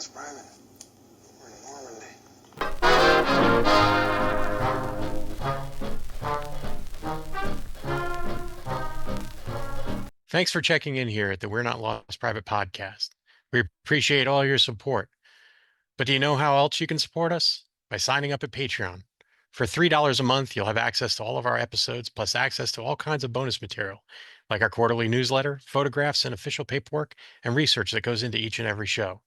Lost Private. We're in Normandy. Thanks for checking in here at the We're Not Lost Private podcast. We appreciate all your support. But do you know how else you can support us? By signing up at Patreon. For $3 a month, you'll have access to all of our episodes, plus access to all kinds of bonus material, like our quarterly newsletter, photographs, and official paperwork, and research that goes into each and every show.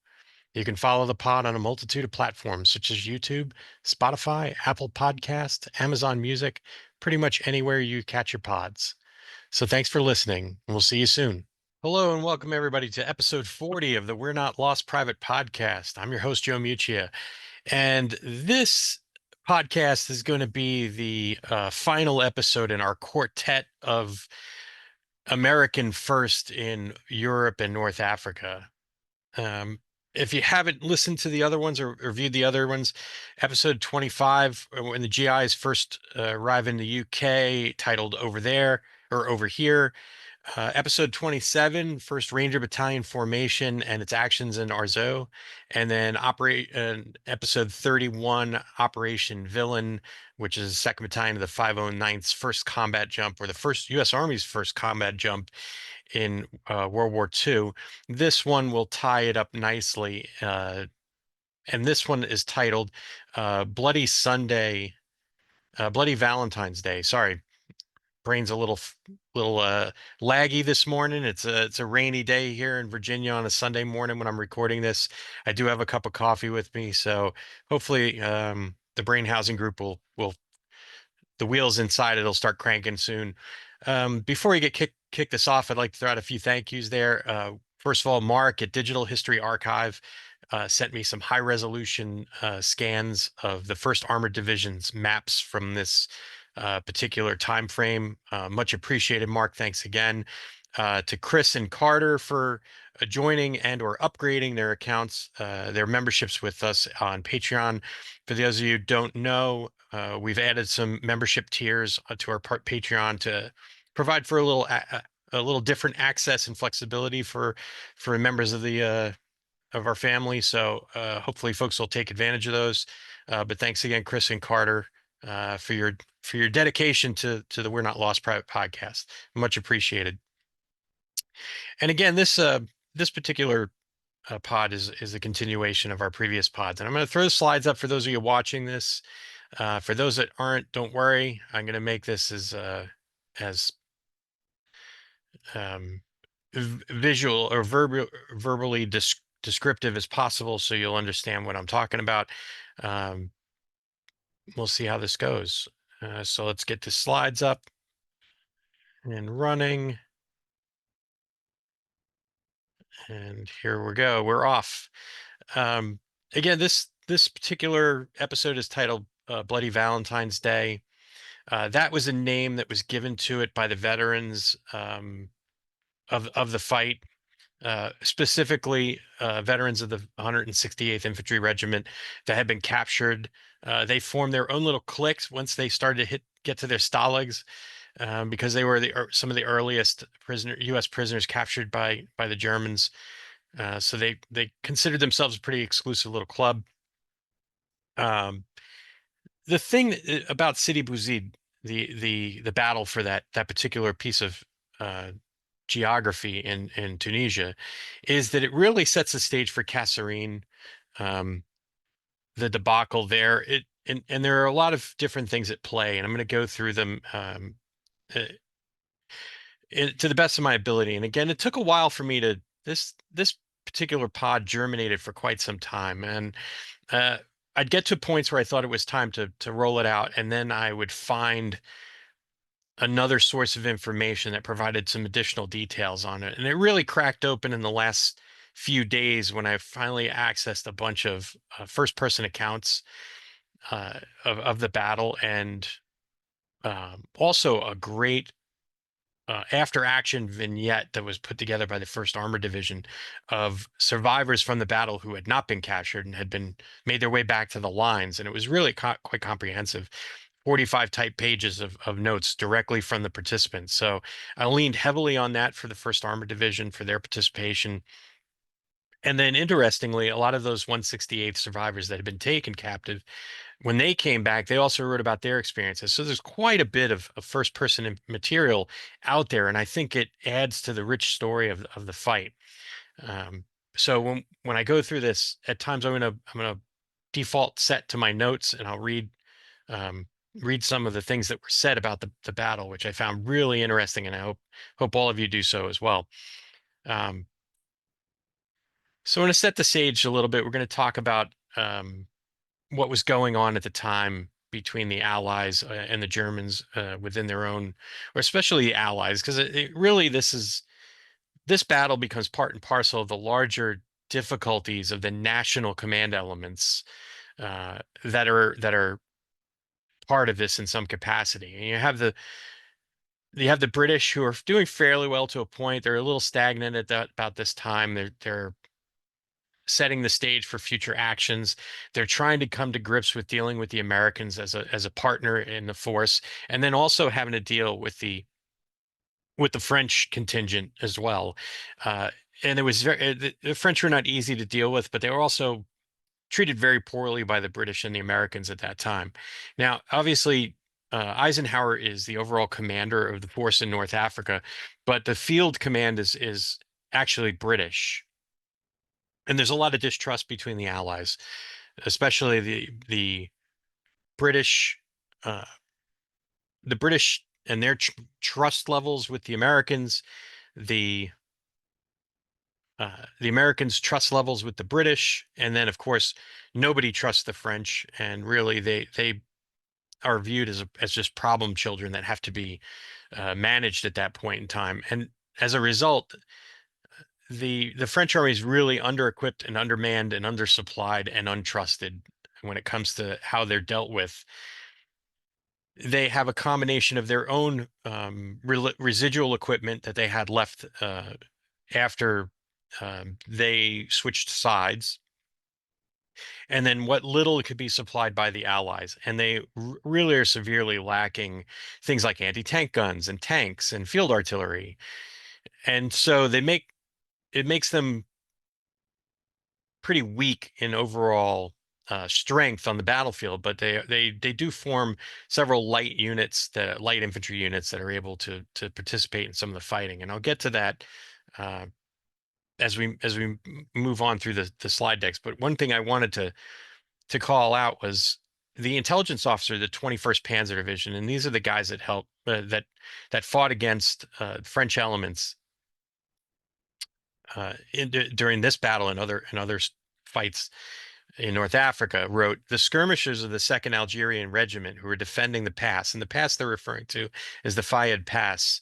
You can follow the pod on a multitude of platforms such as YouTube, Spotify, Apple Podcast, Amazon Music, pretty much anywhere you catch your pods. So thanks for listening, and we'll see you soon. Hello, and welcome everybody to episode 40 of the We're Not Lost Private podcast. I'm your host, Joe Muccia, and this podcast is going to be the final episode in our quartet of American First in Europe and North Africa. If you haven't listened to the other ones or viewed the other ones, episode 25, when the GIs first arrive in the UK, titled Over There or Over Here. Episode 27, First Ranger Battalion Formation and its actions in Arzeau. And then episode 31, Operation Villain, which is the 2nd Battalion of the 509th's first combat jump, or the first U.S. Army's first combat jump in World War II. This one will tie it up nicely. And this one is titled Bloody Sunday, Bloody Valentine's Day. Sorry, brain's a little laggy this morning. It's a rainy day here in Virginia on a Sunday morning when I'm recording this. I do have a cup of coffee with me, so hopefully the brain housing group will the wheels inside it'll start cranking soon. Before we get kick this off, I'd like to throw out a few thank yous there. First of all, Mark at Digital History Archive sent me some high resolution scans of the 1st Armored Division's maps from this particular time frame. Much appreciated, Mark. Thanks again. To Chris and Carter for joining and or upgrading their accounts, their memberships with us on Patreon. For those of you who don't know, we've added some membership tiers to our Patreon to provide for a little different access and flexibility for members of the of our family. So hopefully folks will take advantage of those. But thanks again, Chris and Carter, for your dedication to the We're Not Lost Private podcast. Much appreciated. And again, this particular pod is a continuation of our previous pods, and I'm going to throw the slides up for those of you watching this. For those that aren't, don't worry. I'm going to make this as visual or verbally descriptive as possible, so you'll understand what I'm talking about. We'll see how this goes. So let's get the slides up and running. And here we go. We're off. Again, this particular episode is titled Bloody Valentine's Day. That was a name that was given to it by the veterans of the fight, specifically veterans of the 168th Infantry Regiment that had been captured. They formed their own little cliques once they started to get to their stalags, because they were some of the earliest U.S. prisoners captured by the Germans. So they considered themselves a pretty exclusive little club. The thing about Sidi Bou Zid, the battle for that particular piece of geography in Tunisia, is that it really sets the stage for Kasserine, the debacle there. And there are a lot of different things at play, and I'm going to go through them to the best of my ability. And again, it took a while for me to this particular pod germinated for quite some time, and I'd get to points where I thought it was time to roll it out, and then I would find another source of information that provided some additional details on it. And it really cracked open in the last few days when I finally accessed a bunch of first-person accounts of the battle, and also a great after-action vignette that was put together by the 1st Armored Division of survivors from the battle who had not been captured and had been made their way back to the lines. And it was really quite comprehensive. 45 type pages of notes directly from the participants. So I leaned heavily on that for the 1st Armored Division for their participation. And then interestingly, a lot of those 168th survivors that had been taken captive, when they came back, they also wrote about their experiences. So there's quite a bit of first person material out there. And I think it adds to the rich story of the fight. Um, so when I go through this, at times I'm gonna default set to my notes, and I'll um, read some of the things that were said about the battle, which I found really interesting, and I hope all of you do so as well. Um, so I'm going to set the stage a little bit. We're going to talk about what was going on at the time between the Allies and the Germans within their own, or especially the Allies, because it really this battle becomes part and parcel of the larger difficulties of the national command elements that are part of this in some capacity. And you have the British, who are doing fairly well to a point. They're a little stagnant at that about this time. They're setting the stage for future actions. They're trying to come to grips with dealing with the Americans as a partner in the force, and then also having to deal with the French contingent as well. Uh, and it was the French were not easy to deal with, but they were also treated very poorly by the British and the Americans at that time. Now, obviously, Eisenhower is the overall commander of the force in North Africa, but the field command is actually British. And there's a lot of distrust between the Allies, especially British, uh, the British and their trust levels with the the Americans' trust levels with the British, and then of course nobody trusts the French, and really they are viewed as just problem children that have to be managed at that point in time. And as a result, the French army is really under-equipped and undermanned and undersupplied and untrusted when it comes to how they're dealt with. They have a combination of their own residual equipment that they had left after they switched sides, and then what little could be supplied by the Allies. And they really are severely lacking things like anti-tank guns and tanks and field artillery. And so it makes them pretty weak in overall strength on the battlefield, but they do form several light infantry units that are able to participate in some of the fighting. And I'll get to that uh, as we move on through the slide decks. But one thing I wanted to call out was the intelligence officer of the 21st Panzer Division, and these are the guys that helped that fought against French elements during this battle and other fights in North Africa. Wrote, the skirmishers of the 2nd Algerian Regiment who were defending the pass, and the pass they're referring to is the Fayed Pass.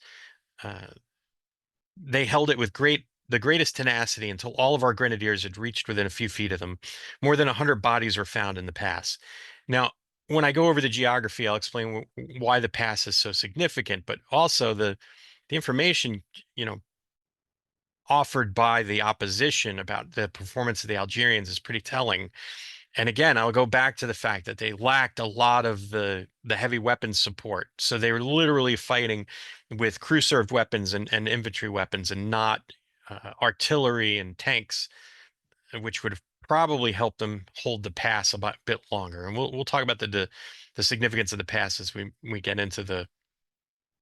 They held it with the greatest tenacity until all of our grenadiers had reached within a few feet of them. More than 100 bodies were found in the pass. Now, when I go over the geography, I'll explain why the pass is so significant, but also the information, offered by the opposition about the performance of the Algerians is pretty telling. And again, I'll go back to the fact that they lacked a lot of the heavy weapons support. So they were literally fighting with crew-served weapons and infantry weapons, and not artillery and tanks, which would have probably helped them hold the pass a bit longer. And we'll talk about the significance of the pass as we get into the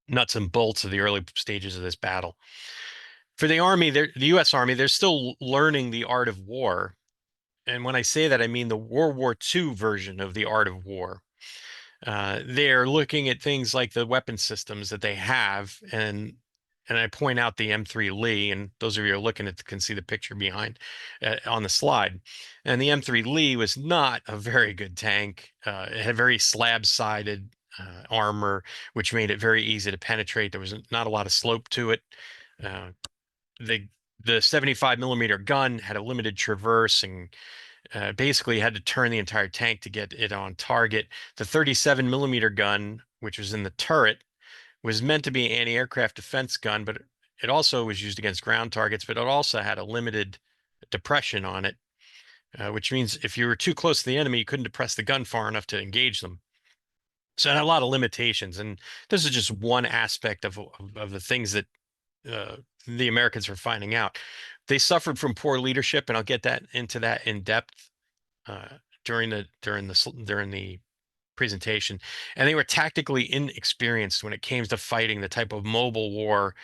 nuts and bolts of the early stages of this battle. For the Army, the U.S. Army, they're still learning the art of war. And when I say that, I mean the World War II version of the art of war. They're looking at things like the weapon systems that they have, and I point out the M3 Lee, and those of you who are looking at can see the picture behind on the slide. And the M3 Lee was not a very good tank. It had very slab-sided armor, which made it very easy to penetrate. There was not a lot of slope to it. The 75 millimeter gun had a limited traverse, and basically had to turn the entire tank to get it on target. The 37 millimeter gun, which was in the turret, was meant to be an anti-aircraft defense gun, but it also was used against ground targets, but it also had a limited depression on it, which means if you were too close to the enemy, you couldn't depress the gun far enough to engage them. So it had a lot of limitations. And this is just one aspect of the things that the Americans were finding out. They suffered from poor leadership, and I'll get that into that in depth uh, during the presentation. And they were tactically inexperienced when it came to fighting the type of mobile war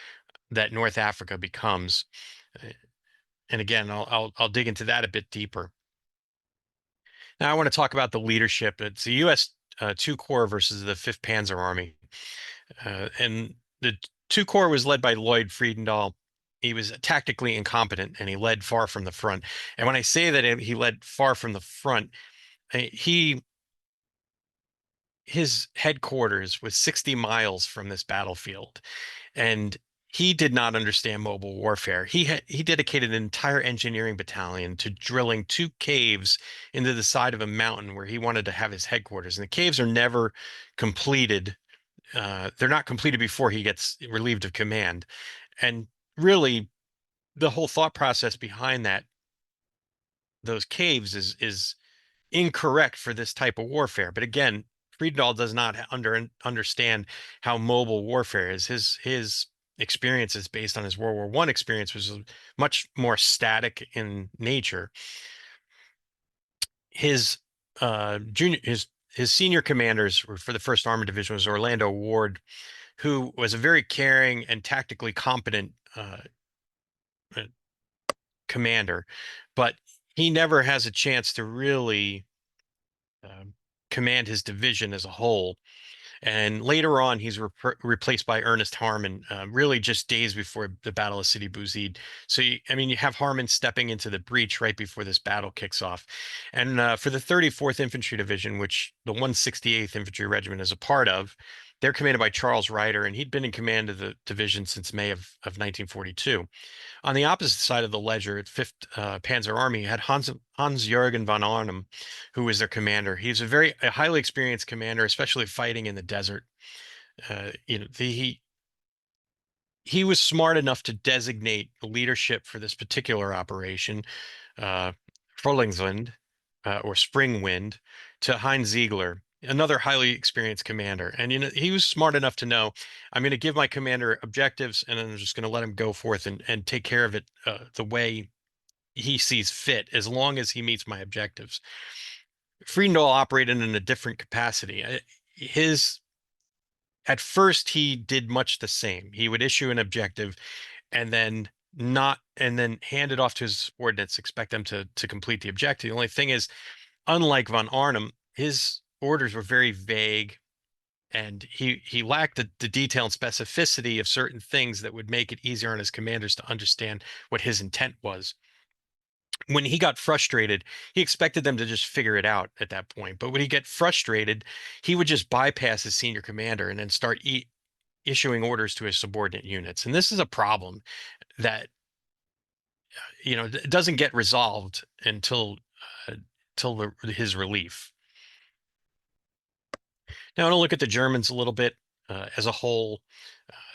that North Africa becomes. And again, I'll dig into that a bit deeper. Now I want to talk about the leadership. It's the U.S. 2 Corps versus the 5th Panzer Army, and the 2 Corps was led by Lloyd Friedendahl. He was tactically incompetent, and he led far from the front. And when I say that he led far from the front, he his headquarters was 60 miles from this battlefield, and he did not understand mobile warfare. He dedicated an entire engineering battalion to drilling 2 caves into the side of a mountain where he wanted to have his headquarters. And the caves are never completed. They're not completed before he gets relieved of command. And really, the whole thought process behind those caves is incorrect for this type of warfare. But again, Friedendahl does not understand how mobile warfare is. His experience is based on his World War I experience, which was much more static in nature. His his senior commanders for the First Armored Division was Orlando Ward, who was a very caring and tactically competent commander, but he never has a chance to really command his division as a whole. And later on, he's replaced by Ernest Harmon, really just days before the Battle of Sidi Bou Zid. So, you have Harmon stepping into the breach right before this battle kicks off. And for the 34th Infantry Division, which the 168th Infantry Regiment is a part of, they're commanded by Charles Ryder, and he'd been in command of the division since May of 1942. On the opposite side of the ledger, at 5th Panzer Army, you had Hans-Jürgen von Arnim, who was their commander. He's a highly experienced commander, especially fighting in the desert. He was smart enough to designate the leadership for this particular operation, uh, Frühlingswind, or Spring Wind, to Heinz Ziegler, another highly experienced commander. And he was smart enough to know, I'm going to give my commander objectives, and I'm just going to let him go forth and take care of it the way he sees fit, as long as he meets my objectives. Friedendahl operated in a different capacity. At first, he did much the same. He would issue an objective and then hand it off to his subordinates, expect them to complete the objective. The only thing is, unlike von Arnim, his orders were very vague, and he lacked the detail and specificity of certain things that would make it easier on his commanders to understand what his intent was. When he got frustrated, he expected them to just figure it out at that point. But when he get frustrated, he would just bypass his senior commander and then start issuing orders to his subordinate units. And this is a problem that doesn't get resolved until his relief. Now, I want to look at the Germans a little bit as a whole.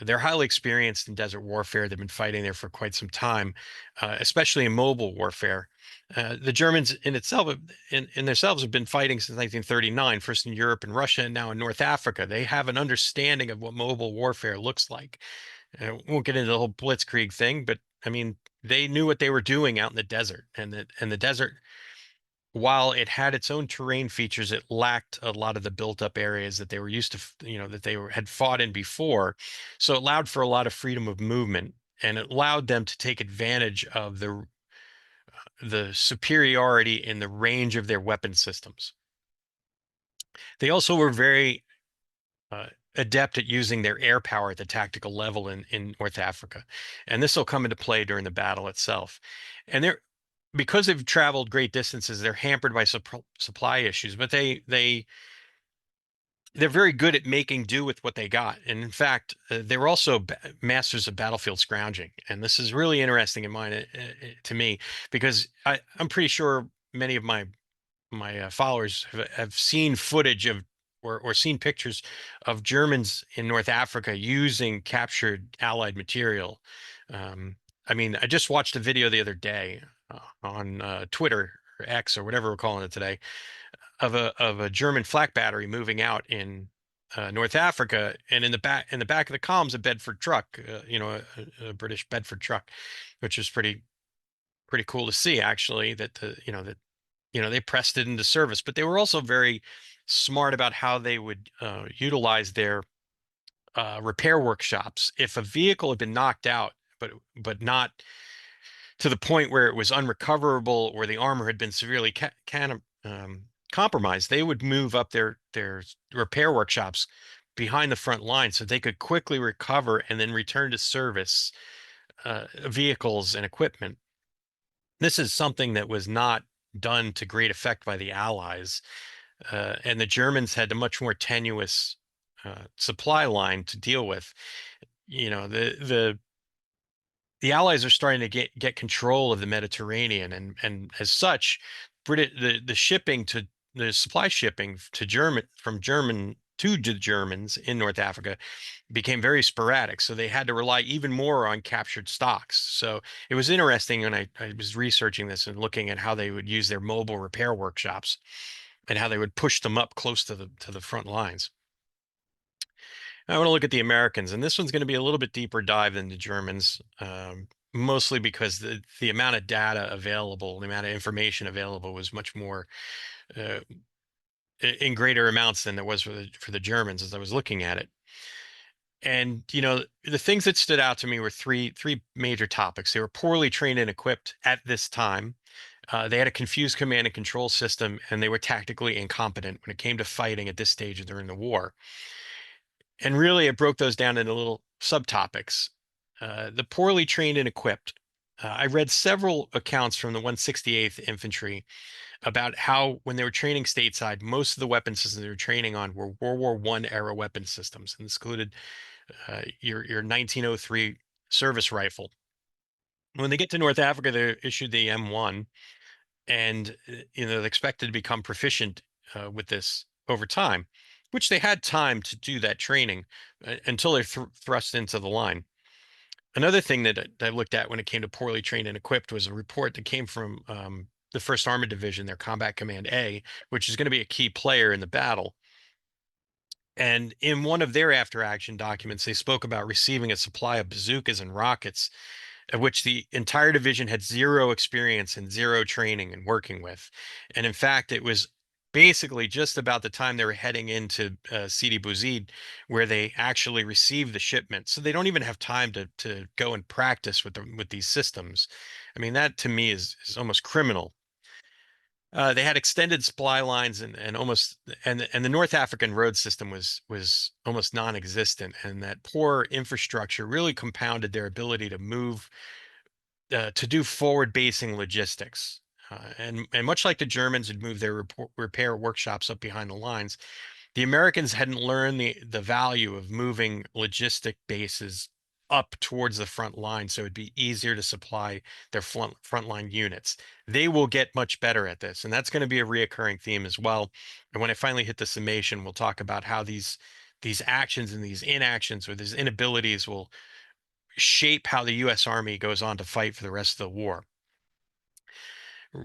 They're highly experienced in desert warfare. They've been fighting there for quite some time, especially in mobile warfare. The Germans in themselves have been fighting since 1939, first in Europe and Russia, and now in North Africa. They have an understanding of what mobile warfare looks like. We won't get into the whole blitzkrieg thing, but I mean, they knew what they were doing out in the desert, and the desert, while it had its own terrain features, it lacked a lot of the built-up areas that they were used to, that they had fought in before. So it allowed for a lot of freedom of movement, and it allowed them to take advantage of the superiority in the range of their weapon systems. They also were very adept at using their air power at the tactical level in North Africa, and this will come into play during the battle itself. And because they've traveled great distances, they're hampered by supply issues, but they're very good at making do with what they got. And in fact, they were also masters of battlefield scrounging. And this is really interesting to me, because I'm pretty sure many of my followers have seen footage of or seen pictures of Germans in North Africa using captured Allied material. I mean, I just watched a video the other day on Twitter or X or whatever we're calling it today, of a German flak battery moving out in North Africa, and in the back of the columns, a Bedford truck, a British Bedford truck, which is pretty pretty cool to see actually that they pressed it into service, but they were also very smart about how they would utilize their repair workshops. If a vehicle had been knocked out, but not to the point where it was unrecoverable or the armor had been severely compromised, they would move up their repair workshops behind the front line so they could quickly recover and then return to service vehicles and equipment. This is something that was not done to great effect by the Allies, and the Germans had a much more tenuous supply line to deal with. The Allies are starting to get control of the Mediterranean, and as such, the shipping to the supply shipping to German to the Germans in North Africa became very sporadic. So they had to rely even more on captured stocks. So it was interesting when I was researching this and looking at how they would use their mobile repair workshops and how they would push them up close to the front lines. I want to look at the Americans, and this one's going to be a little bit deeper dive than the Germans, mostly because the amount of data available, the amount of information available was much more uh, in greater amounts than there was for the Germans as I was looking at it. And the things that stood out to me were three major topics. They were poorly trained and equipped at this time. They had a confused command and control system, and they were tactically incompetent when it came to fighting at this stage during the war. And really, it broke those down into little subtopics. The poorly trained and equipped. I read several accounts from the 168th Infantry about how, when they were training stateside, most of the weapon systems they were training on were World War I era weapon systems, and this included your 1903 service rifle. When they get to North Africa, they're issued the M1, and they're expected to become proficient with this over time, which they had time to do that training until they're thrust into the line. Another thing that I looked at when it came to poorly trained and equipped was a report that came from the 1st Armored Division, their Combat Command A, which is going to be a key player in the battle. And in one of their after action documents, they spoke about receiving a supply of bazookas and rockets, of which the entire division had zero experience and zero training and working with. And in fact, it was basically just about the time they were heading into Sidi Bou Zid where they actually received the shipment. So they don't even have time to go and practice with these systems. I mean, that to me is almost criminal. They had extended supply lines and the North African road system was almost non-existent, and that poor infrastructure really compounded their ability to move to do forward basing logistics. And much like the Germans had moved their repair workshops up behind the lines, the Americans hadn't learned the value of moving logistic bases up towards the front line so it'd be easier to supply their frontline units. They will get much better at this, and that's going to be a reoccurring theme as well. And when I finally hit the summation, we'll talk about how these actions and these inactions or these inabilities will shape how the U.S. Army goes on to fight for the rest of the war.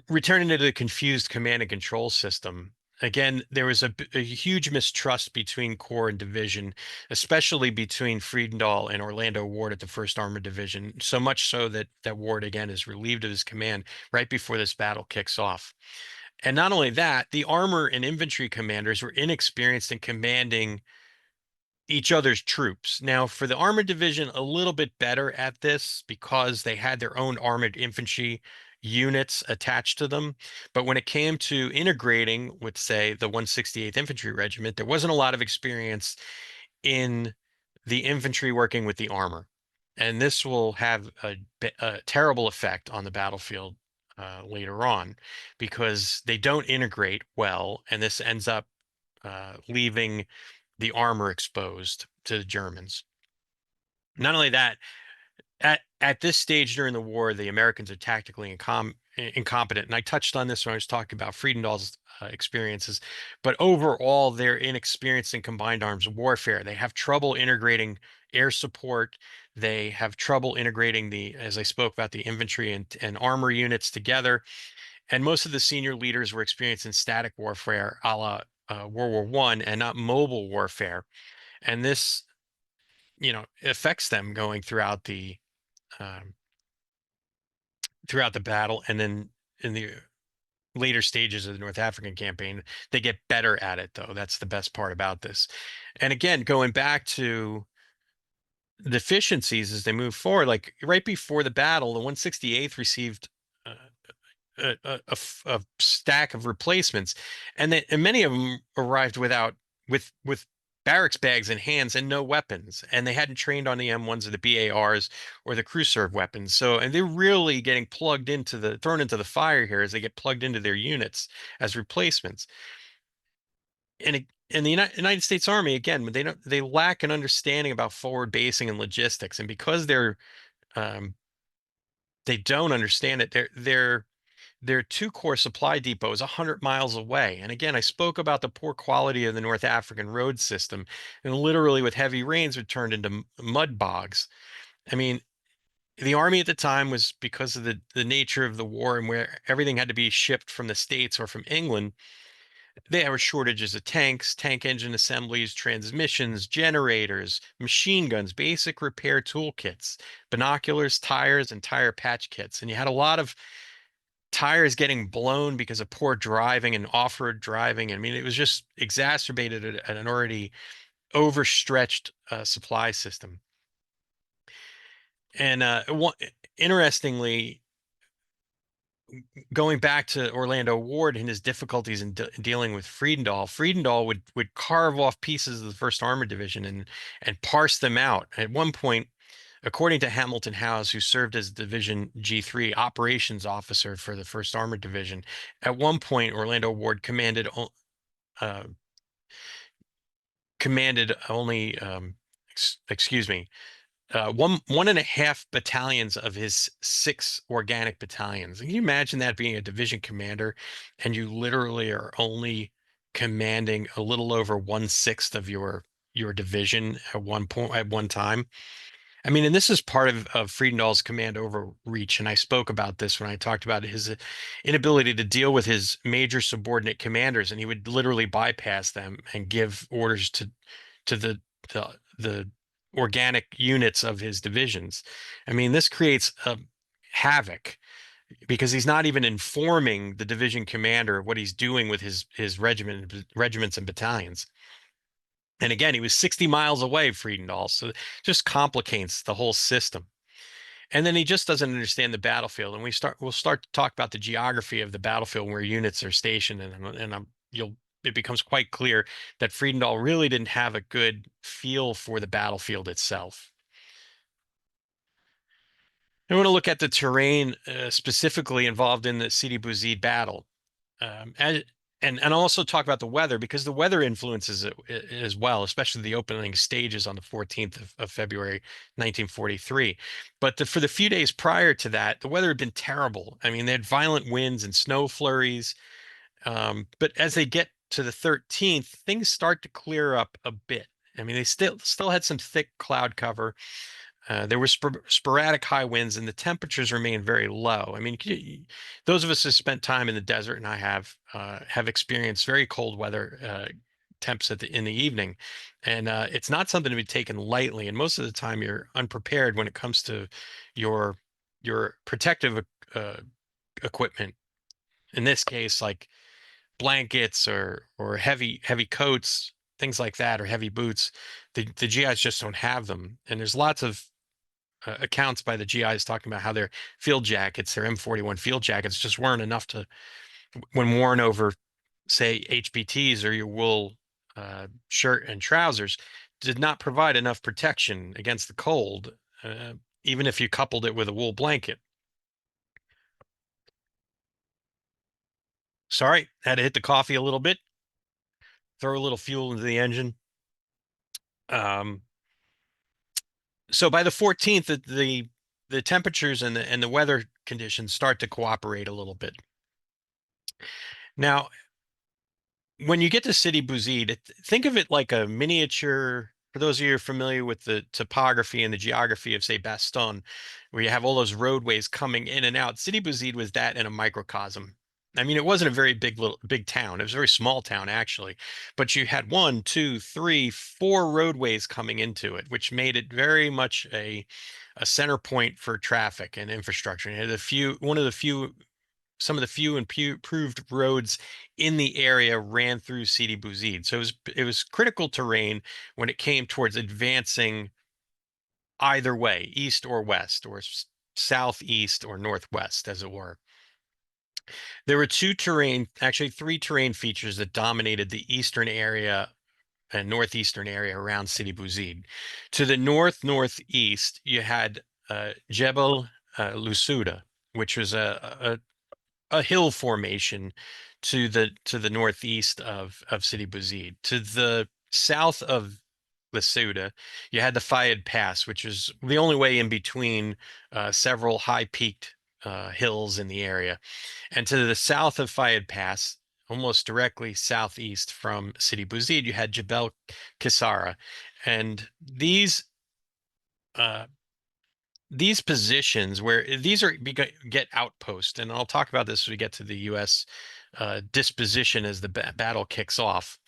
Returning to the confused command and control system, again, there was a huge mistrust between Corps and Division, especially between Friedendahl and Orlando Ward at the 1st Armored Division, so much so that Ward, again, is relieved of his command right before this battle kicks off. And not only that, the armor and infantry commanders were inexperienced in commanding each other's troops. Now, for the Armored Division, a little bit better at this because they had their own armored infantry units attached to them. But when it came to integrating with, say, the 168th Infantry Regiment, there wasn't a lot of experience in the infantry working with the armor. And this will have a terrible effect on the battlefield later on because they don't integrate well, and this ends up leaving the armor exposed to the Germans. Not only that, at this stage during the war, the Americans are tactically incompetent. And I touched on this when I was talking about Friedendahl's experiences. But overall, they're inexperienced in combined arms warfare. They have trouble integrating air support. They have trouble integrating as I spoke about, the infantry and armor units together. And most of the senior leaders were experienced in static warfare a la World War I and not mobile warfare. And this, affects them going throughout um, throughout the battle, and then in the later stages of the North African campaign, they get better at it, though. That's the best part about this. And again, going back to deficiencies as they move forward, like right before the battle, the 168th received uh, a stack of replacements, and many of them arrived with barracks bags in hands and no weapons, and they hadn't trained on the M1s or the BARs or the crew serve weapons. So, and they're really getting thrown into the fire here as they get plugged into their units as replacements. And in the United States Army, again, they lack an understanding about forward basing and logistics, and because um, they don't understand it, their two-corps supply depot is 100 miles away. And again, I spoke about the poor quality of the North African road system, and literally with heavy rains would turn into mud bogs. I mean, the army at the time was, because of the nature of the war and where everything had to be shipped from the States or from England, there were shortages of tanks, tank engine assemblies, transmissions, generators, machine guns, basic repair toolkits, binoculars, tires, and tire patch kits. And you had a lot of tires getting blown because of poor driving and off-road driving. I mean, it was just exacerbated at an already overstretched supply system. And interestingly, going back to Orlando Ward and his difficulties in dealing with Friedendahl would carve off pieces of the First Armored Division and parse them out. At one point, according to Hamilton Howes, who served as Division G3 operations officer for the First Armored Division, at one point Orlando Ward uh, commanded only, excuse me, 1.5 battalions of his 6 organic battalions. Can you imagine that, being a division commander, and you literally are only commanding a little over 1/6 of your division at one time? I mean, and this is part of Friedendahl's command overreach, and I spoke about this when I talked about his inability to deal with his major subordinate commanders, and he would literally bypass them and give orders to the organic units of his divisions. I mean, this creates a havoc because he's not even informing the division commander of what he's doing with his regiments and battalions. And again, he was 60 miles away, Friedendahl, so it just complicates the whole system. And then he just doesn't understand the battlefield. And we'll start to talk about the geography of the battlefield where units are stationed, it becomes quite clear that Friedendahl really didn't have a good feel for the battlefield itself. I want to look at the terrain specifically involved in the Sidi Bou Zid battle. And I'll also talk about the weather, because the weather influences it as well, especially the opening stages on the 14th of February, 1943. But for the few days prior to that, the weather had been terrible. I mean, they had violent winds and snow flurries. But as they get to the 13th, things start to clear up a bit. I mean, they still had some thick cloud cover. There were sporadic high winds, and the temperatures remained very low. I mean, those of us who spent time in the desert, and I have experienced very cold weather temps in the evening, and it's not something to be taken lightly. And most of the time, you're unprepared when it comes to your protective equipment. In this case, like blankets or heavy coats, things like that, or heavy boots. The GIs just don't have them, and there's lots of accounts by the GIs talking about how their field jackets, their M41 field jackets, just weren't enough to, when worn over, say, HBTs or your wool shirt and trousers, did not provide enough protection against the cold, even if you coupled it with a wool blanket. Sorry, had to hit the coffee a little bit, throw a little fuel into the engine. So by the 14th, the temperatures and the weather conditions start to cooperate a little bit. Now, when you get to Sidi Bou Zid, think of it like a miniature. For those of you who are familiar with the topography and the geography of, say, Bastogne, where you have all those roadways coming in and out, Sidi Bou Zid was that in a microcosm. I mean, it wasn't a very big town. It was a very small town actually, but you had one, two, three, four roadways coming into it, which made it very much a center point for traffic and infrastructure. And it had some of the few improved roads in the area ran through Sidi Bou Zid. So it was critical terrain when it came towards advancing either way, east or west, or southeast or northwest, as it were. There were actually three terrain features that dominated the eastern area and northeastern area around Sidi Bou Zid. To the northeast, you had Jebel Lusouda, which was a hill formation to the northeast of Sidi Bou Zid. To the south of Lusouda, you had the Fayed Pass, which is the only way in between several high-peaked hills in the area. And to the south of Fayed Pass, almost directly southeast from Sidi Bou Zid, you had Jebel Kasserine. And uh, these positions where these are get outposts, and I'll talk about this as we get to the U.S. Disposition as the battle kicks off.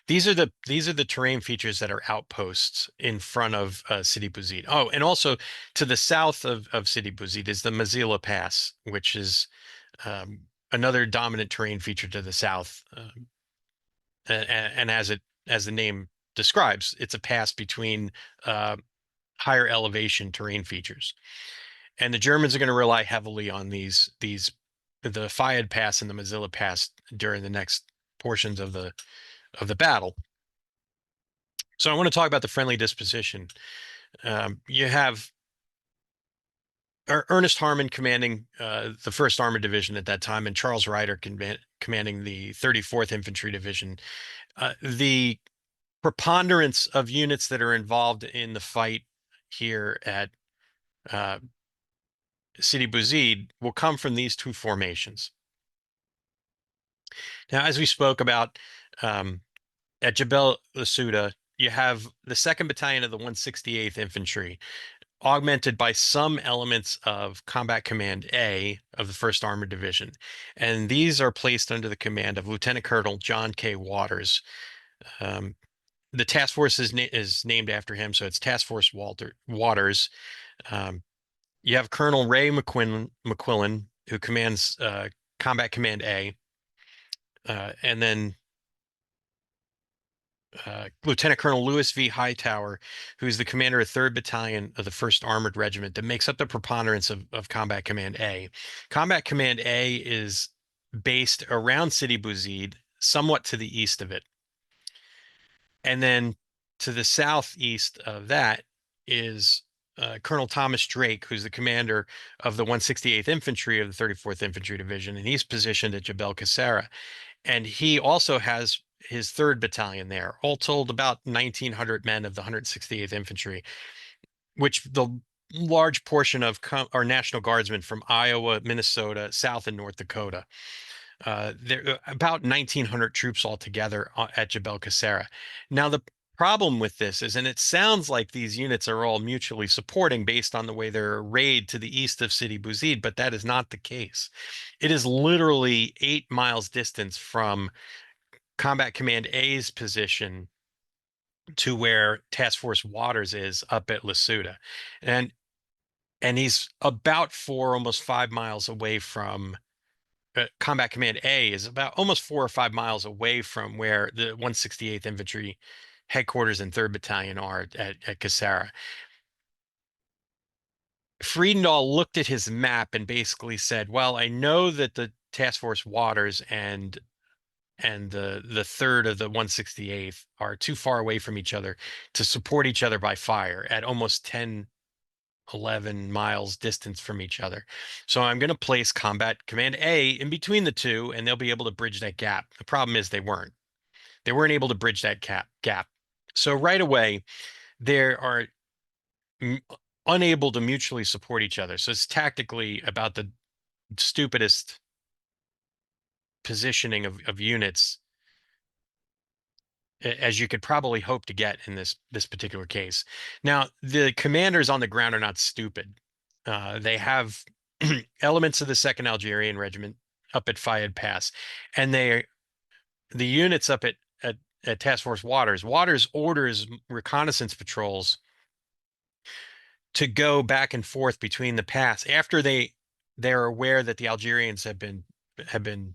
These are the terrain features that are outposts in front of Sidi Bou Zid. Oh, and also to the south of Sidi Bou Zid is the Mazila Pass, which is another dominant terrain feature to the south. And as the name describes, it's a pass between higher elevation terrain features. And the Germans are going to rely heavily on the Fayed Pass and the Mazila Pass during the next portions of the battle. So I want to talk about the friendly disposition. You have Ernest Harmon commanding the 1st Armored Division at that time, and Charles Ryder commanding the 34th Infantry Division. The preponderance of units that are involved in the fight here at Sidi Bou Zid will come from these two formations. Now, as we spoke about at Jebel Lusouda, you have the 2nd Battalion of the 168th Infantry, augmented by some elements of Combat Command A of the 1st Armored Division. And these are placed under the command of Lieutenant Colonel John K. Waters. The task force is named after him, so it's Task Force Waters. You have Colonel Ray McQuillan, who commands Combat Command A, and then Lieutenant Colonel Lewis V. Hightower, who's the commander of 3rd Battalion of the 1st Armored Regiment, that makes up the preponderance of Combat Command A. Combat Command A is based around Sidi Bou Zid, somewhat to the east of it. And then to the southeast of that is Colonel Thomas Drake, who's the commander of the 168th Infantry of the 34th Infantry Division, and he's positioned at Jebel Kasserine. And he also has his 3rd Battalion there, all told about 1,900 men of the 168th Infantry, which the large portion of are National Guardsmen from Iowa, Minnesota, South and North Dakota. There are about 1,900 troops altogether at Jebel Kasserine. Now, the problem with this is, and it sounds like these units are all mutually supporting based on the way they're arrayed to the east of Sidi Bou Zid, but that is not the case. It is literally 8 miles distance from Combat Command A's position to where Task Force Waters is up at Lusouda. And he's about almost 5 miles away from Combat Command A is about almost 4 or 5 miles away from where the 168th Infantry headquarters and 3rd Battalion are at Kasserine. Friedendahl looked at his map and basically said, well, I know that the Task Force Waters and the 3rd of the 168th are too far away from each other to support each other by fire at almost 10 11 miles distance from each other. So I'm going to place Combat Command A in between the two, and they'll be able to bridge that gap. The problem is they weren't. They weren't able to bridge that gap. So right away, they are unable to mutually support each other. So it's tactically about the stupidest positioning of units as you could probably hope to get in this particular case. Now, the commanders on the ground are not stupid. They have elements of the 2nd Algerian Regiment up at Fayed Pass, and the units up at Task Force Waters orders reconnaissance patrols to go back and forth between the pass after they're aware that the Algerians have been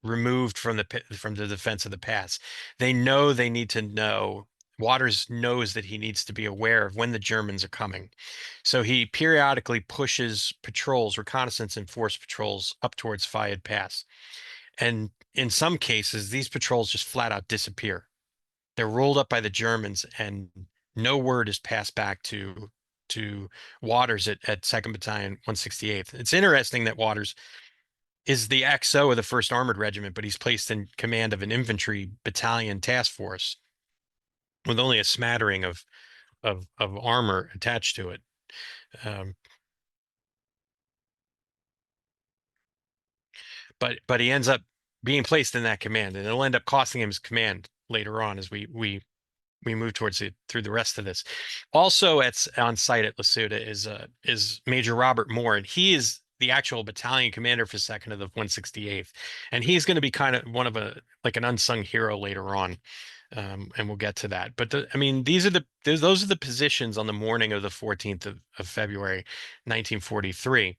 removed from the defense of the pass. They know they need to know. Waters knows that he needs to be aware of when the Germans are coming. So he periodically pushes patrols, reconnaissance and force patrols up towards Fayed Pass. And in some cases, these patrols just flat out disappear. They're rolled up by the Germans, and no word is passed back to Waters at 2nd Battalion 168th. It's interesting that Waters is the XO of the 1st Armored Regiment, but he's placed in command of an infantry battalion task force with only a smattering of armor attached to it. Um, but he ends up being placed in that command, and it'll end up costing him his command later on as we move towards it through the rest of this. Also on site at Lasuda is Major Robert Moore, and he is the actual battalion commander for 2nd of the 168th, and he's going to be kind of one of an unsung hero later on, and we'll get to that. But I mean, those are the positions on the morning of the 14th of February, 1943.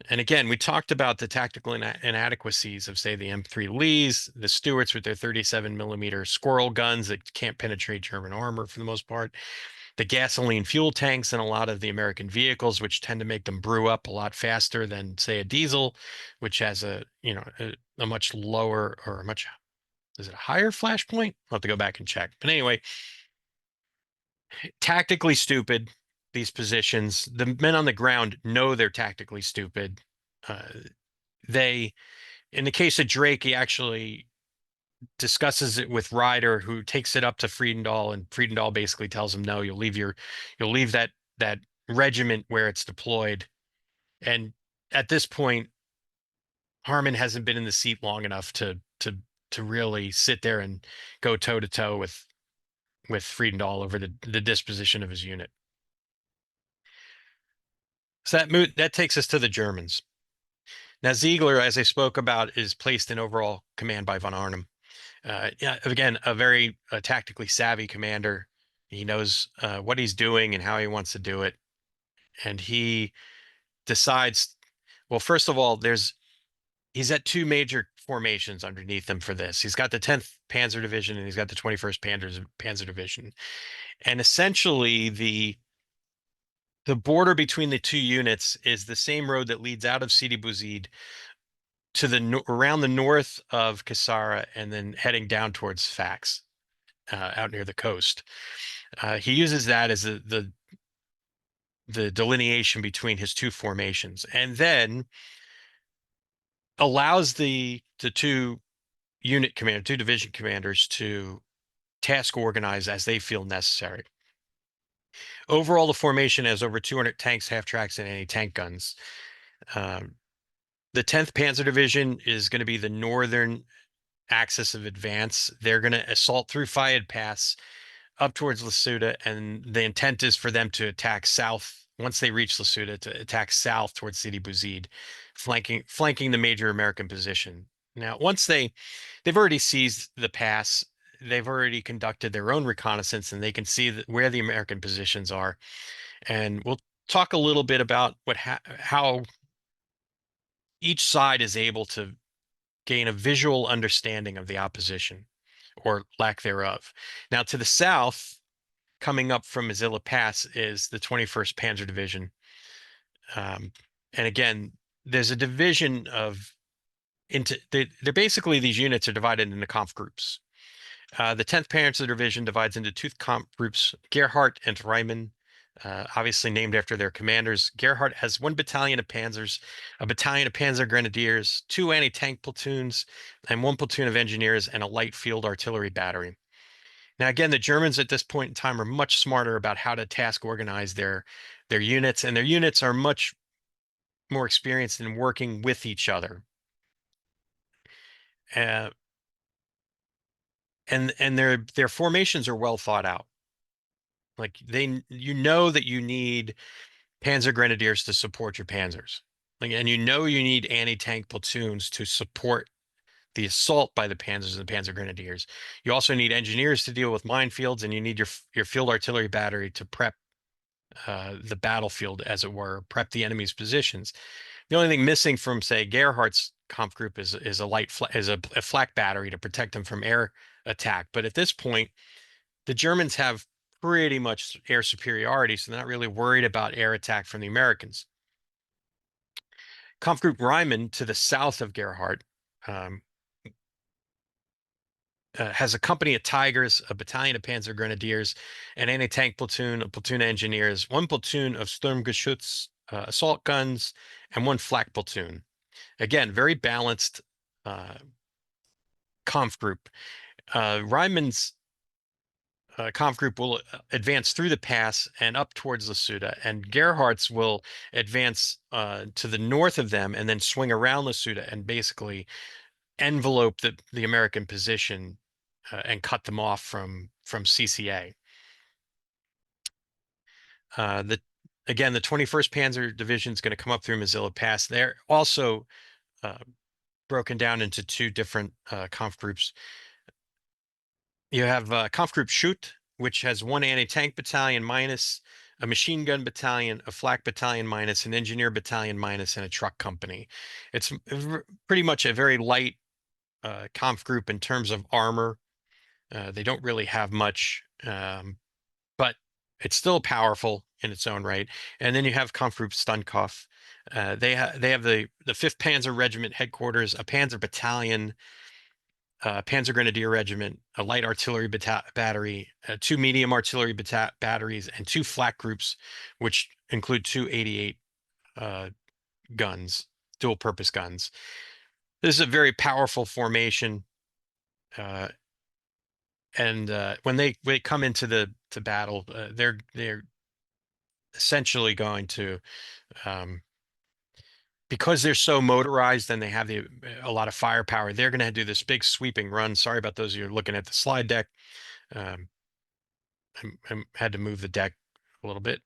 And again, we talked about the tactical inadequacies of, say, the M3 Lees, the Stuarts with their 37 millimeter squirrel guns that can't penetrate German armor for the most part, the gasoline fuel tanks in a lot of the American vehicles, which tend to make them brew up a lot faster than, say, a diesel, which has a much lower or is it a higher flash point? I'll have to go back and check. But anyway, tactically stupid, these positions. The men on the ground know they're tactically stupid. In the case of Drake, he actually discusses it with Ryder, who takes it up to Friedendahl, and Friedendahl basically tells him, no, you'll leave that regiment where it's deployed. And at this point, Harmon hasn't been in the seat long enough to really sit there and go toe to toe with Friedendahl over the disposition of his unit. So that takes us to the Germans. Now, Ziegler, as I spoke about, is placed in overall command by von Arnim. Yeah, again, a very tactically savvy commander. He knows what he's doing and how he wants to do it. And he decides, well, first of all, he's at 2 major formations underneath him for this. He's got the 10th Panzer Division and he's got the 21st Panzer Division. And essentially, the border between the 2 units is the same road that leads out of Sidi Bou Zid to around the north of Kassara and then heading down towards Fax, out near the coast. He uses that as the delineation between his 2 formations, and then allows the 2 division commanders to task organize as they feel necessary. Overall, the formation has over 200 tanks, half-tracks, and anti-tank guns. The 10th Panzer Division is going to be the northern axis of advance. They're going to assault through Fayed Pass up towards Lasuda, and the intent is for them to attack south once they reach Lasuda, to attack south towards Sidi Bou Zid, flanking the major American position. Now, once they've already seized the pass, they've already conducted their own reconnaissance, and they can see where the American positions are. And we'll talk a little bit about how each side is able to gain a visual understanding of the opposition or lack thereof. Now, to the south, coming up from Azilla Pass, is the 21st Panzer Division. And again, there's a division they're basically, these units are divided into conf groups. The 10th Panzer Division divides into 2 comp groups, Gerhardt and Reimann, obviously named after their commanders. Gerhardt has 1 battalion of panzers, a battalion of panzer grenadiers, 2 anti-tank platoons, and 1 platoon of engineers, and a light field artillery battery. Now, again, the Germans at this point in time are much smarter about how to task organize their units, and their units are much more experienced in working with each other. And their formations are well thought out. Like, that you need panzer grenadiers to support your panzers. Like, and you know you need anti-tank platoons to support the assault by the Panzers and the Panzer Grenadiers. You also need engineers to deal with minefields, and you need your field artillery battery to prep the battlefield, as it were, prep the enemy's positions. The only thing missing from, say, Gerhardt's comp group is a flak battery to protect them from air attack. But at this point, the Germans have pretty much air superiority, so they're not really worried about air attack from the Americans. Kampfgruppe Rheinland, to the south of Gerhardt, um, has a company of Tigers, a battalion of Panzer Grenadiers, an anti-tank platoon, a platoon of engineers, one platoon of Sturmgeschütz assault guns, and one flak platoon. Again, very balanced conf group. Ryman's conf group will advance through the pass and up towards Lasuda, and Gerhardt's will advance to the north of them and then swing around Lasuda and basically envelope the American position and cut them off from CCA. The Again, the 21st Panzer Division is going to come up through Mazilla Pass. They're also broken down into two different conf groups. You have Conf Group Shoot, which has one anti-tank battalion minus, a machine gun battalion, a flak battalion minus, an engineer battalion minus, and a truck company. It's pretty much a very light conf group in terms of armor. They don't really have much, but it's still powerful in its own right. And then you have Conf Group Stunkhoff. They have the 5th Panzer Regiment headquarters, a Panzer battalion, Panzer Grenadier Regiment, a light artillery battery, 2 medium artillery batteries, and 2 flak groups, which include 2 88 guns, dual-purpose guns. This is a very powerful formation, and when they come into the battle, they're essentially going to, because they're so motorized and they have a lot of firepower, they're going to do this big sweeping run. Sorry about those of you looking at the slide deck. I had to move the deck a little bit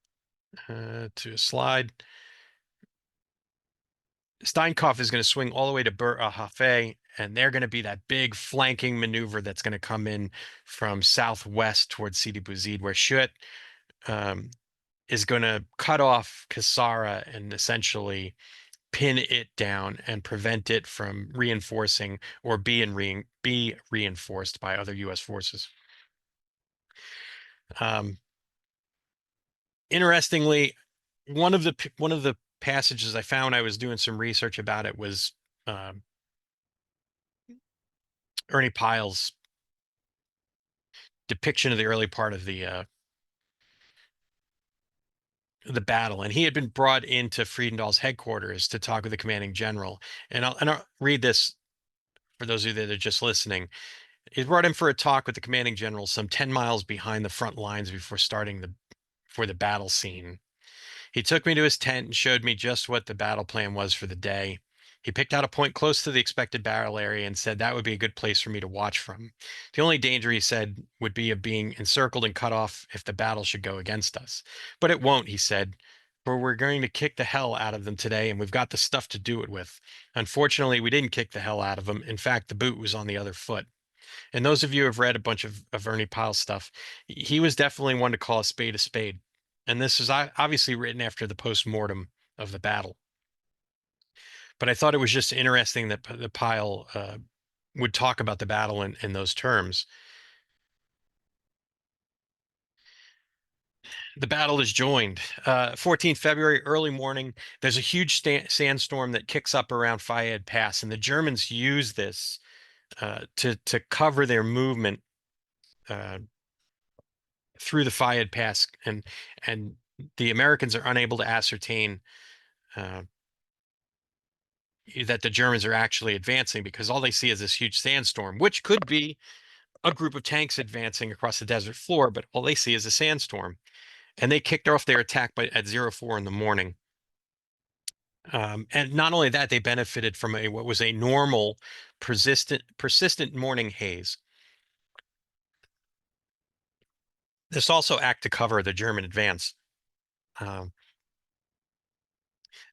to a slide. Steinkopf is going to swing all the way to Hafe, and they're going to be that big flanking maneuver that's going to come in from southwest towards Sidi Bou Zid, where Schutt is going to cut off Kassara and essentially pin it down and prevent it from reinforcing or be reinforced by other U.S. forces. Interestingly, one of the passages I found, I was doing some research about it, was Ernie Pyle's depiction of the early part of the battle, and he had been brought into Friedendahl's headquarters to talk with the commanding general. And I'll read this for those of you that are just listening. He brought him for a talk with the commanding general some 10 miles behind the front lines before the battle scene. He took me to his tent and showed me just what the battle plan was for the day. He picked out a point close to the expected battle area and said that would be a good place for me to watch from. The only danger, he said, would be of being encircled and cut off if the battle should go against us. But it won't, he said, for we're going to kick the hell out of them today, and we've got the stuff to do it with. Unfortunately, we didn't kick the hell out of them. In fact, the boot was on the other foot. And those of you who have read a bunch of Ernie Pyle's stuff, he was definitely one to call a spade a spade. And this is obviously written after the post-mortem of the battle. But I thought it was just interesting that the Pyle would talk about the battle in those terms. The battle is joined. 14th February, early morning, there's a huge sandstorm that kicks up around Fayed Pass, and the Germans use this to cover their movement through the Fayed Pass, and the Americans are unable to ascertain that the Germans are actually advancing, because all they see is this huge sandstorm, which could be a group of tanks advancing across the desert floor, but all they see is a sandstorm. And they kicked off their attack at 04 in the morning. And not only that, they benefited from what was a normal, persistent morning haze. This also acted to cover the German advance.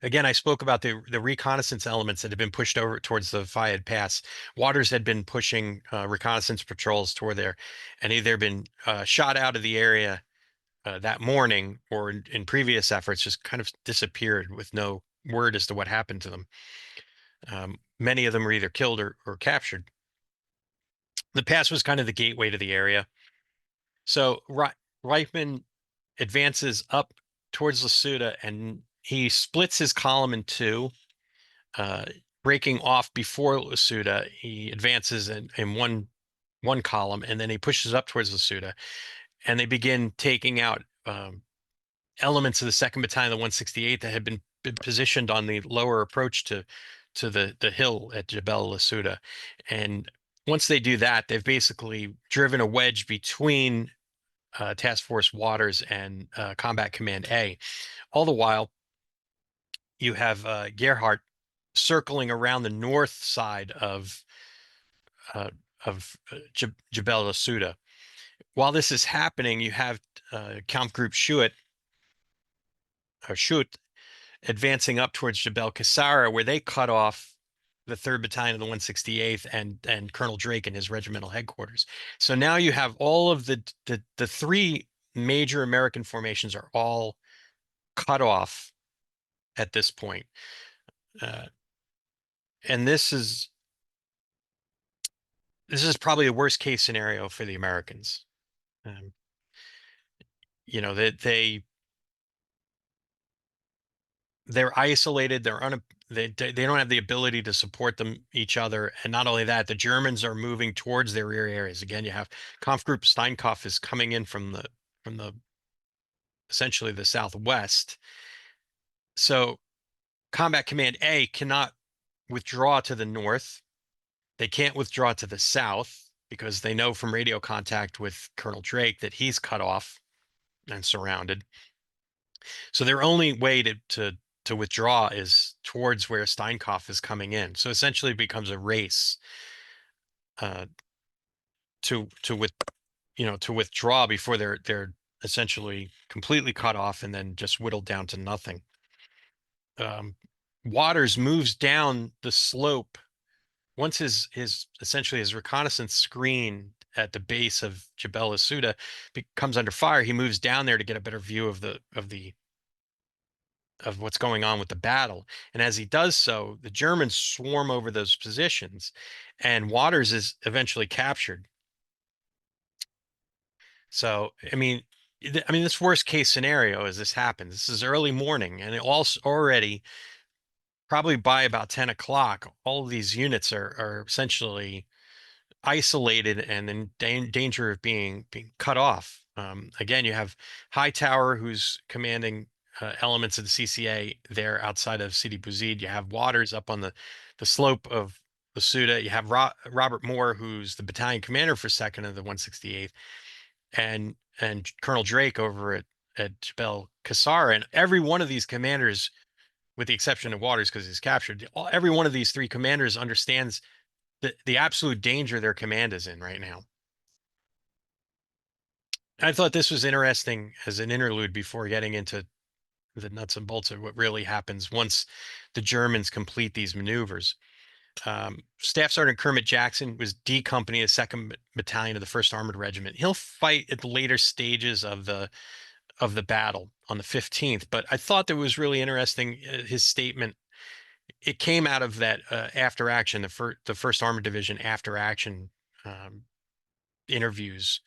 again, I spoke about the reconnaissance elements that had been pushed over towards the Fayed Pass. Waters had been pushing reconnaissance patrols toward there, and either been shot out of the area that morning, or in previous efforts, just kind of disappeared with no word as to what happened to them. Many of them were either killed or captured. The pass was kind of the gateway to the area. So Reitman advances up towards Lasuda, and he splits his column in two, breaking off before Lasuda. He advances in one column, and then he pushes up towards Lasuda, and they begin taking out elements of the 2nd Battalion of the 168th that had been positioned on the lower approach to the hill at Jebel Lasuda. And once they do that, they've basically driven a wedge between Task Force Waters and Combat Command A. All the while, you have Gerhardt circling around the north side of Jebel Lasuda. While this is happening, you have Kampfgruppe Schutt advancing up towards Jebel Kassara, where they cut off the 3rd Battalion of the 168th and Colonel Drake and his regimental headquarters. So now you have all of the three major American formations are all cut off at this point. And this is probably the worst case scenario for the Americans. You know, that they're isolated. They don't have the ability to support each other. And not only that, the Germans are moving towards their rear areas. Again, you have Kampfgruppe Steinkopf is coming in from the essentially the southwest. So Combat Command A cannot withdraw to the north. They can't withdraw to the south because they know from radio contact with Colonel Drake that he's cut off and surrounded. So their only way to withdraw is towards where Steinkopf is coming in. So essentially it becomes a race to withdraw before they're essentially completely cut off and then just whittled down to nothing. Waters moves down the slope once his essentially his reconnaissance screen at the base of Jebel Lasuda comes under fire. He moves down there to get a better view of what's going on with the battle. And as he does so, the Germans swarm over those positions, and Waters is eventually captured. So, I mean, this worst case scenario as this happens. This is early morning, and it also already probably by about 10 o'clock, all of these units are essentially isolated and in danger of being cut off. Again, you have Hightower, who's commanding elements of the CCA there outside of Sidi Bou Zid. You have Waters up on the slope of the Suda. You have Robert Moore, who's the battalion commander for 2nd of the 168th, and Colonel Drake over at Jebel Kassara. And every one of these commanders, with the exception of Waters because he's captured, every one of these three commanders understands the absolute danger their command is in right now. I thought this was interesting as an interlude before getting into the nuts and bolts of what really happens once the Germans complete these maneuvers. Staff Sergeant Kermit Jackson was D Company of 2nd Battalion of the 1st Armored Regiment. He'll fight at the later stages of the battle on the 15th, but I thought that was really interesting, his statement. It came out of that after action, the 1st Armored Division after action interviews.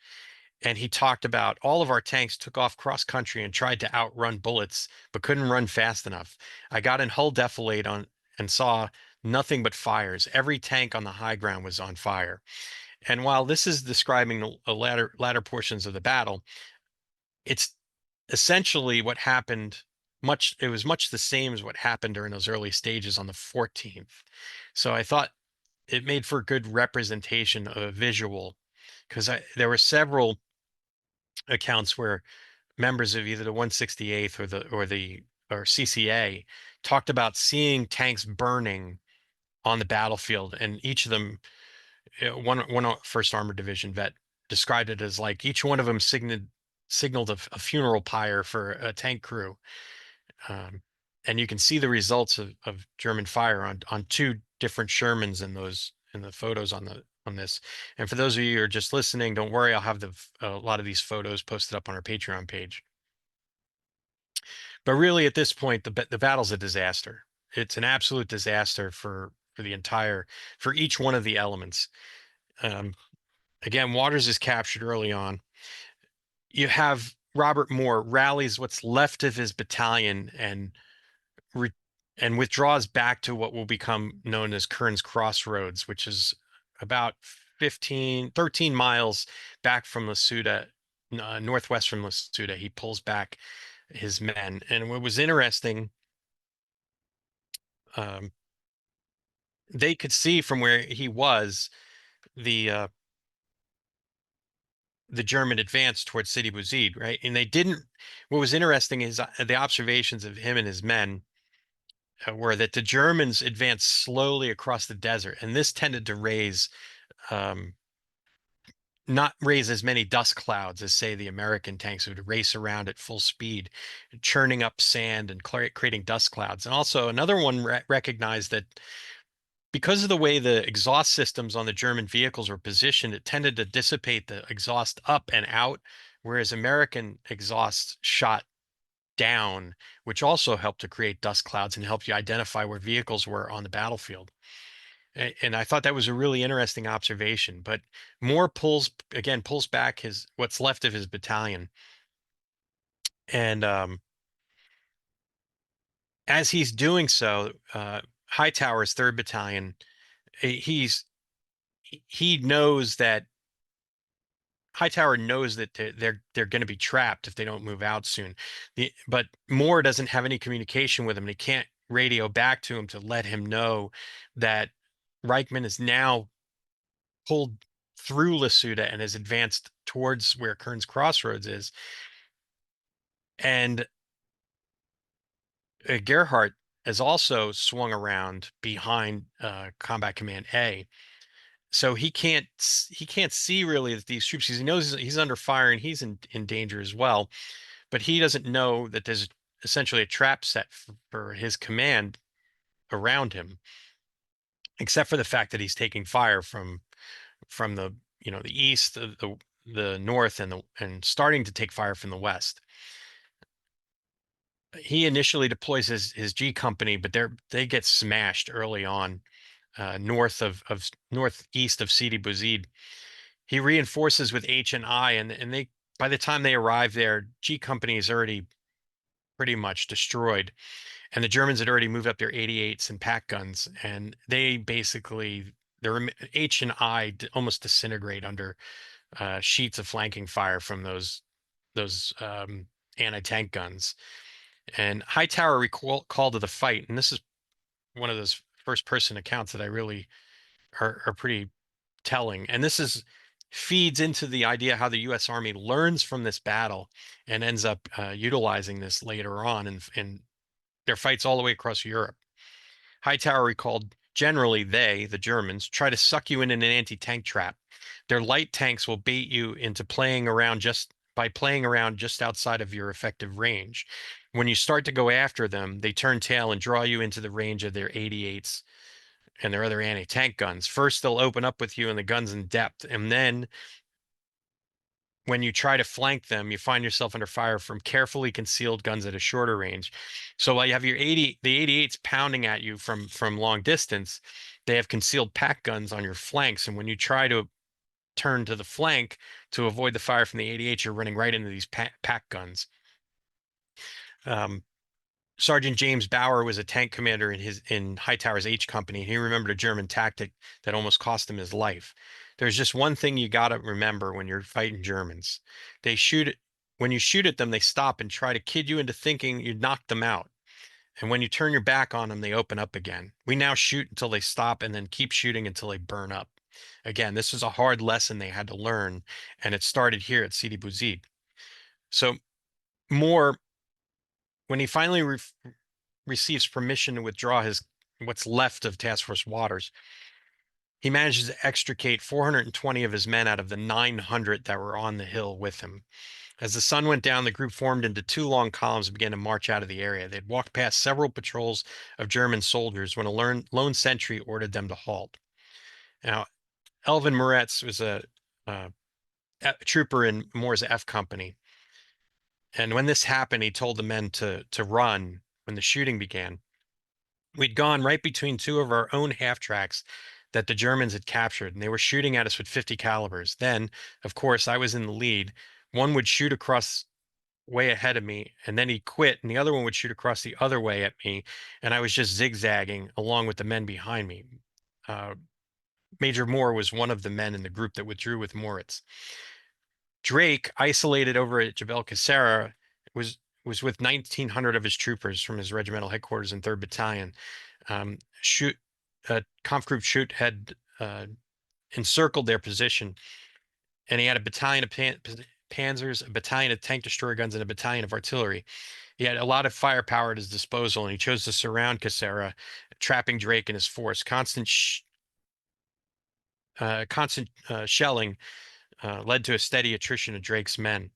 And he talked about all of our tanks took off cross country and tried to outrun bullets, but couldn't run fast enough. I got in hull defilade and saw nothing but fires. Every tank on the high ground was on fire. And while this is describing the latter portions of the battle, it's essentially what happened. It was much the same as what happened during those early stages on the 14th. So I thought it made for good representation of a visual, because there were several accounts where members of either the 168th or CCA talked about seeing tanks burning on the battlefield, and each of them, one 1st Armored Division vet described it as like each one of them signaled a funeral pyre for a tank crew. and you can see the results of German fire on two different Shermans in the photos on this. And for those of you who are just listening, don't worry, I'll have a lot of these photos posted up on our Patreon page. But really, at this point, the battle's a disaster. It's an absolute disaster for each one of the elements. Again, Waters is captured early on. You have Robert Moore rallies what's left of his battalion and withdraws back to what will become known as Kern's Crossroads, which is about 13 miles back from Lasuda, northwest from Lasuda. He pulls back his men. And what was interesting, they could see from where he was the German advance towards Sidi Bou Zid, right? And they didn't. What was interesting is the observations of him and his men were that the Germans advanced slowly across the desert, and this tended to not raise as many dust clouds as, say, the American tanks would race around at full speed, churning up sand and creating dust clouds. And also another one recognized that because of the way the exhaust systems on the German vehicles were positioned, it tended to dissipate the exhaust up and out, whereas American exhaust shot down, which also helped to create dust clouds and helped you identify where vehicles were on the battlefield. And I thought that was a really interesting observation. But Moore pulls back what's left of his battalion. And as he's doing so, Hightower's 3rd Battalion, he knows that Hightower knows that they're going to be trapped if they don't move out soon. But Moore doesn't have any communication with him. And he can't radio back to him to let him know that Reichman is now pulled through Lasuda and has advanced towards where Kern's Crossroads is. And Gerhardt has also swung around behind Combat Command A. So he can't see really that these troops, he knows he's under fire and he's in danger as well, but he doesn't know that there's essentially a trap set for his command around him, except for the fact that he's taking fire from the the east, the north, and starting to take fire from the west. He initially deploys his G company, but they get smashed early on, northeast of Sidi Bou Zid. He reinforces with H and I, and they, by the time they arrive there, G company is already pretty much destroyed, and the Germans had already moved up their 88s and pack guns, and they basically, their H and I almost disintegrate under sheets of flanking fire from those anti-tank guns. And Hightower recalled to the fight, and this is one of those first-person accounts that I really are pretty telling. And this feeds into the idea how the U.S. Army learns from this battle and ends up utilizing this later on in their fights all the way across Europe. Hightower recalled, generally the Germans, try to suck you in an anti-tank trap. Their light tanks will bait you into playing around just outside of your effective range. When you start to go after them, they turn tail and draw you into the range of their 88s and their other anti-tank guns. First, they'll open up with you and the guns in depth, and then when you try to flank them, you find yourself under fire from carefully concealed guns at a shorter range. So while you have the 88s pounding at you from long distance, they have concealed pack guns on your flanks, and when you try to turn to the flank to avoid the fire from the 88, you're running right into these pack guns. Sergeant James Bauer was a tank commander in Hightower's H Company. He remembered a German tactic that almost cost him his life. There's just one thing you got to remember when you're fighting Germans. When you shoot at them, they stop and try to kid you into thinking you knocked them out. And when you turn your back on them, they open up again. We now shoot until they stop and then keep shooting until they burn up. Again, this was a hard lesson they had to learn, and it started here at Sidi Bou Zid. So Moore, when he finally receives permission to withdraw what's left of Task Force Waters, he manages to extricate 420 of his men out of the 900 that were on the hill with him. As the sun went down, the group formed into two long columns and began to march out of the area. They'd walked past several patrols of German soldiers when a lone sentry ordered them to halt. Now, Elvin Moretz was a trooper in Moore's F Company. And when this happened, he told the men to run when the shooting began. We'd gone right between two of our own half tracks that the Germans had captured, and they were shooting at us with 50 calibers. Then, of course, I was in the lead. One would shoot across way ahead of me, and then he'd quit, and the other one would shoot across the other way at me, and I was just zigzagging along with the men behind me. Major Moore was one of the men in the group that withdrew with Moritz. Drake, isolated over at Jebel Kassera, was with 1,900 of his troopers from his regimental headquarters in 3rd Battalion. Conf Group Shoot had encircled their position, and he had a battalion of panzers, a battalion of tank destroyer guns, and a battalion of artillery. He had a lot of firepower at his disposal, and he chose to surround Kassera, trapping Drake and his force. Constant shelling led to a steady attrition of Drake's men.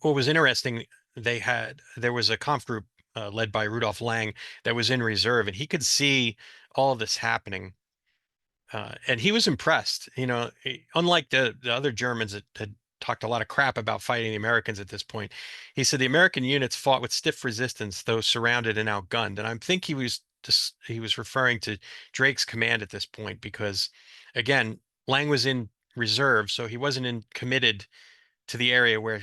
What was interesting, there was a conf group led by Rudolf Lang that was in reserve, and he could see all of this happening. And he was impressed. Unlike the other Germans that had talked a lot of crap about fighting the Americans at this point, he said the American units fought with stiff resistance, though surrounded and outgunned. And I think he was referring to Drake's command at this point because, again, Lang was in reserve, so he wasn't committed to the area where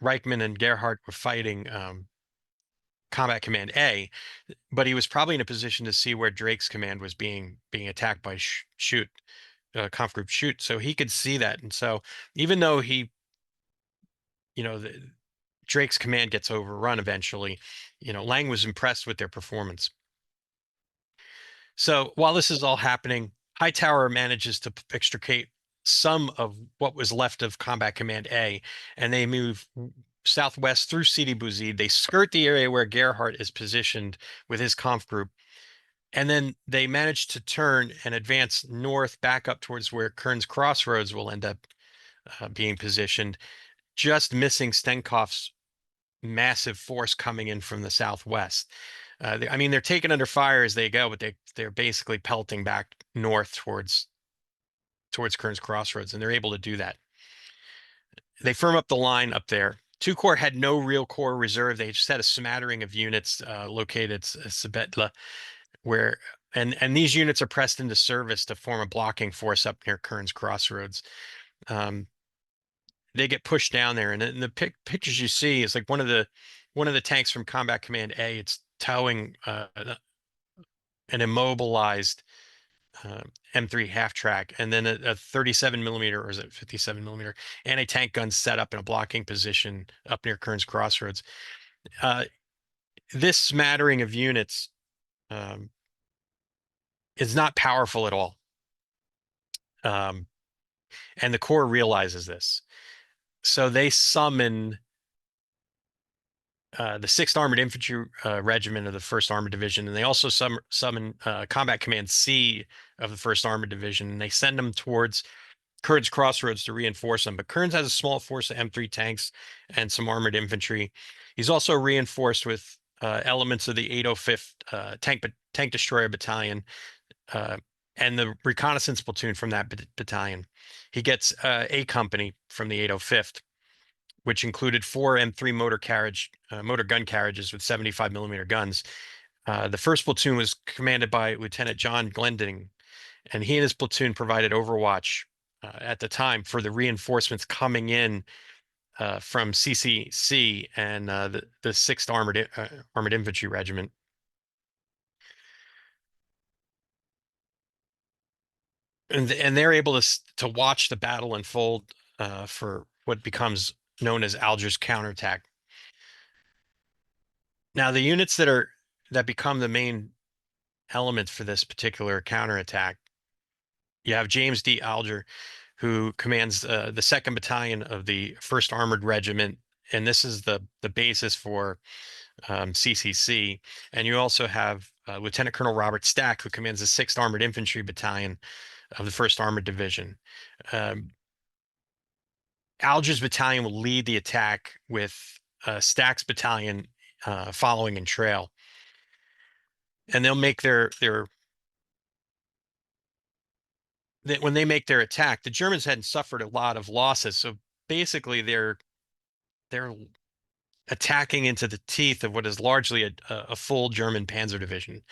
Reichman and Gerhardt were fighting Combat Command A, but he was probably in a position to see where Drake's command was being attacked by Conf Group Shoot, so he could see that. And so even though Drake's command gets overrun eventually, Lang was impressed with their performance. So while this is all happening, Hightower manages to extricate some of what was left of Combat Command A, and they move southwest through Sidi Bou Zid. They skirt the area where Gerhardt is positioned with his conf group, and then they manage to turn and advance north back up towards where Kern's Crossroads will end up being positioned, just missing Stenkoff's massive force coming in from the southwest. They're taken under fire as they go, but they're basically pelting back north towards Kern's Crossroads, and they're able to do that. They firm up the line up there. Two Corps had no real core reserve. They just had a smattering of units located at Sabetla, and these units are pressed into service to form a blocking force up near Kern's Crossroads. They get pushed down there, and in the pictures you see is like one of the tanks from Combat Command A. It's towing an immobilized M3 half track, and then a 37 millimeter, or is it 57 millimeter anti-tank gun set up in a blocking position up near Kern's Crossroads. This smattering of units is not powerful at all. And the Corps realizes this. So they summon the 6th Armored Infantry Regiment of the 1st Armored Division, and they also summon Combat Command C of the 1st Armored Division, and they send them towards Kern's Crossroads to reinforce them. But Kearns has a small force of M3 tanks and some armored infantry. He's also reinforced with elements of the 805th Tank Destroyer Battalion and the reconnaissance platoon from that battalion. He gets A Company from the 805th, which included 4 M3 motor gun carriages with 75 millimeter guns. The first platoon was commanded by Lieutenant John Glending, and he and his platoon provided overwatch at the time for the reinforcements coming in from CCC and the 6th Armored Infantry Regiment. And they're able to watch the battle unfold for what becomes known as Alger's counterattack. Now, the units that become the main elements for this particular counterattack, you have James D. Alger, who commands the 2nd Battalion of the 1st Armored Regiment, and this is the basis for CCC. And you also have Lieutenant Colonel Robert Stack, who commands the 6th Armored Infantry Battalion of the 1st Armored Division. Alger's battalion will lead the attack with Stack's battalion following in trail. And they'll make when they make their attack, the Germans hadn't suffered a lot of losses. So basically they're attacking into the teeth of what is largely a full German panzer division.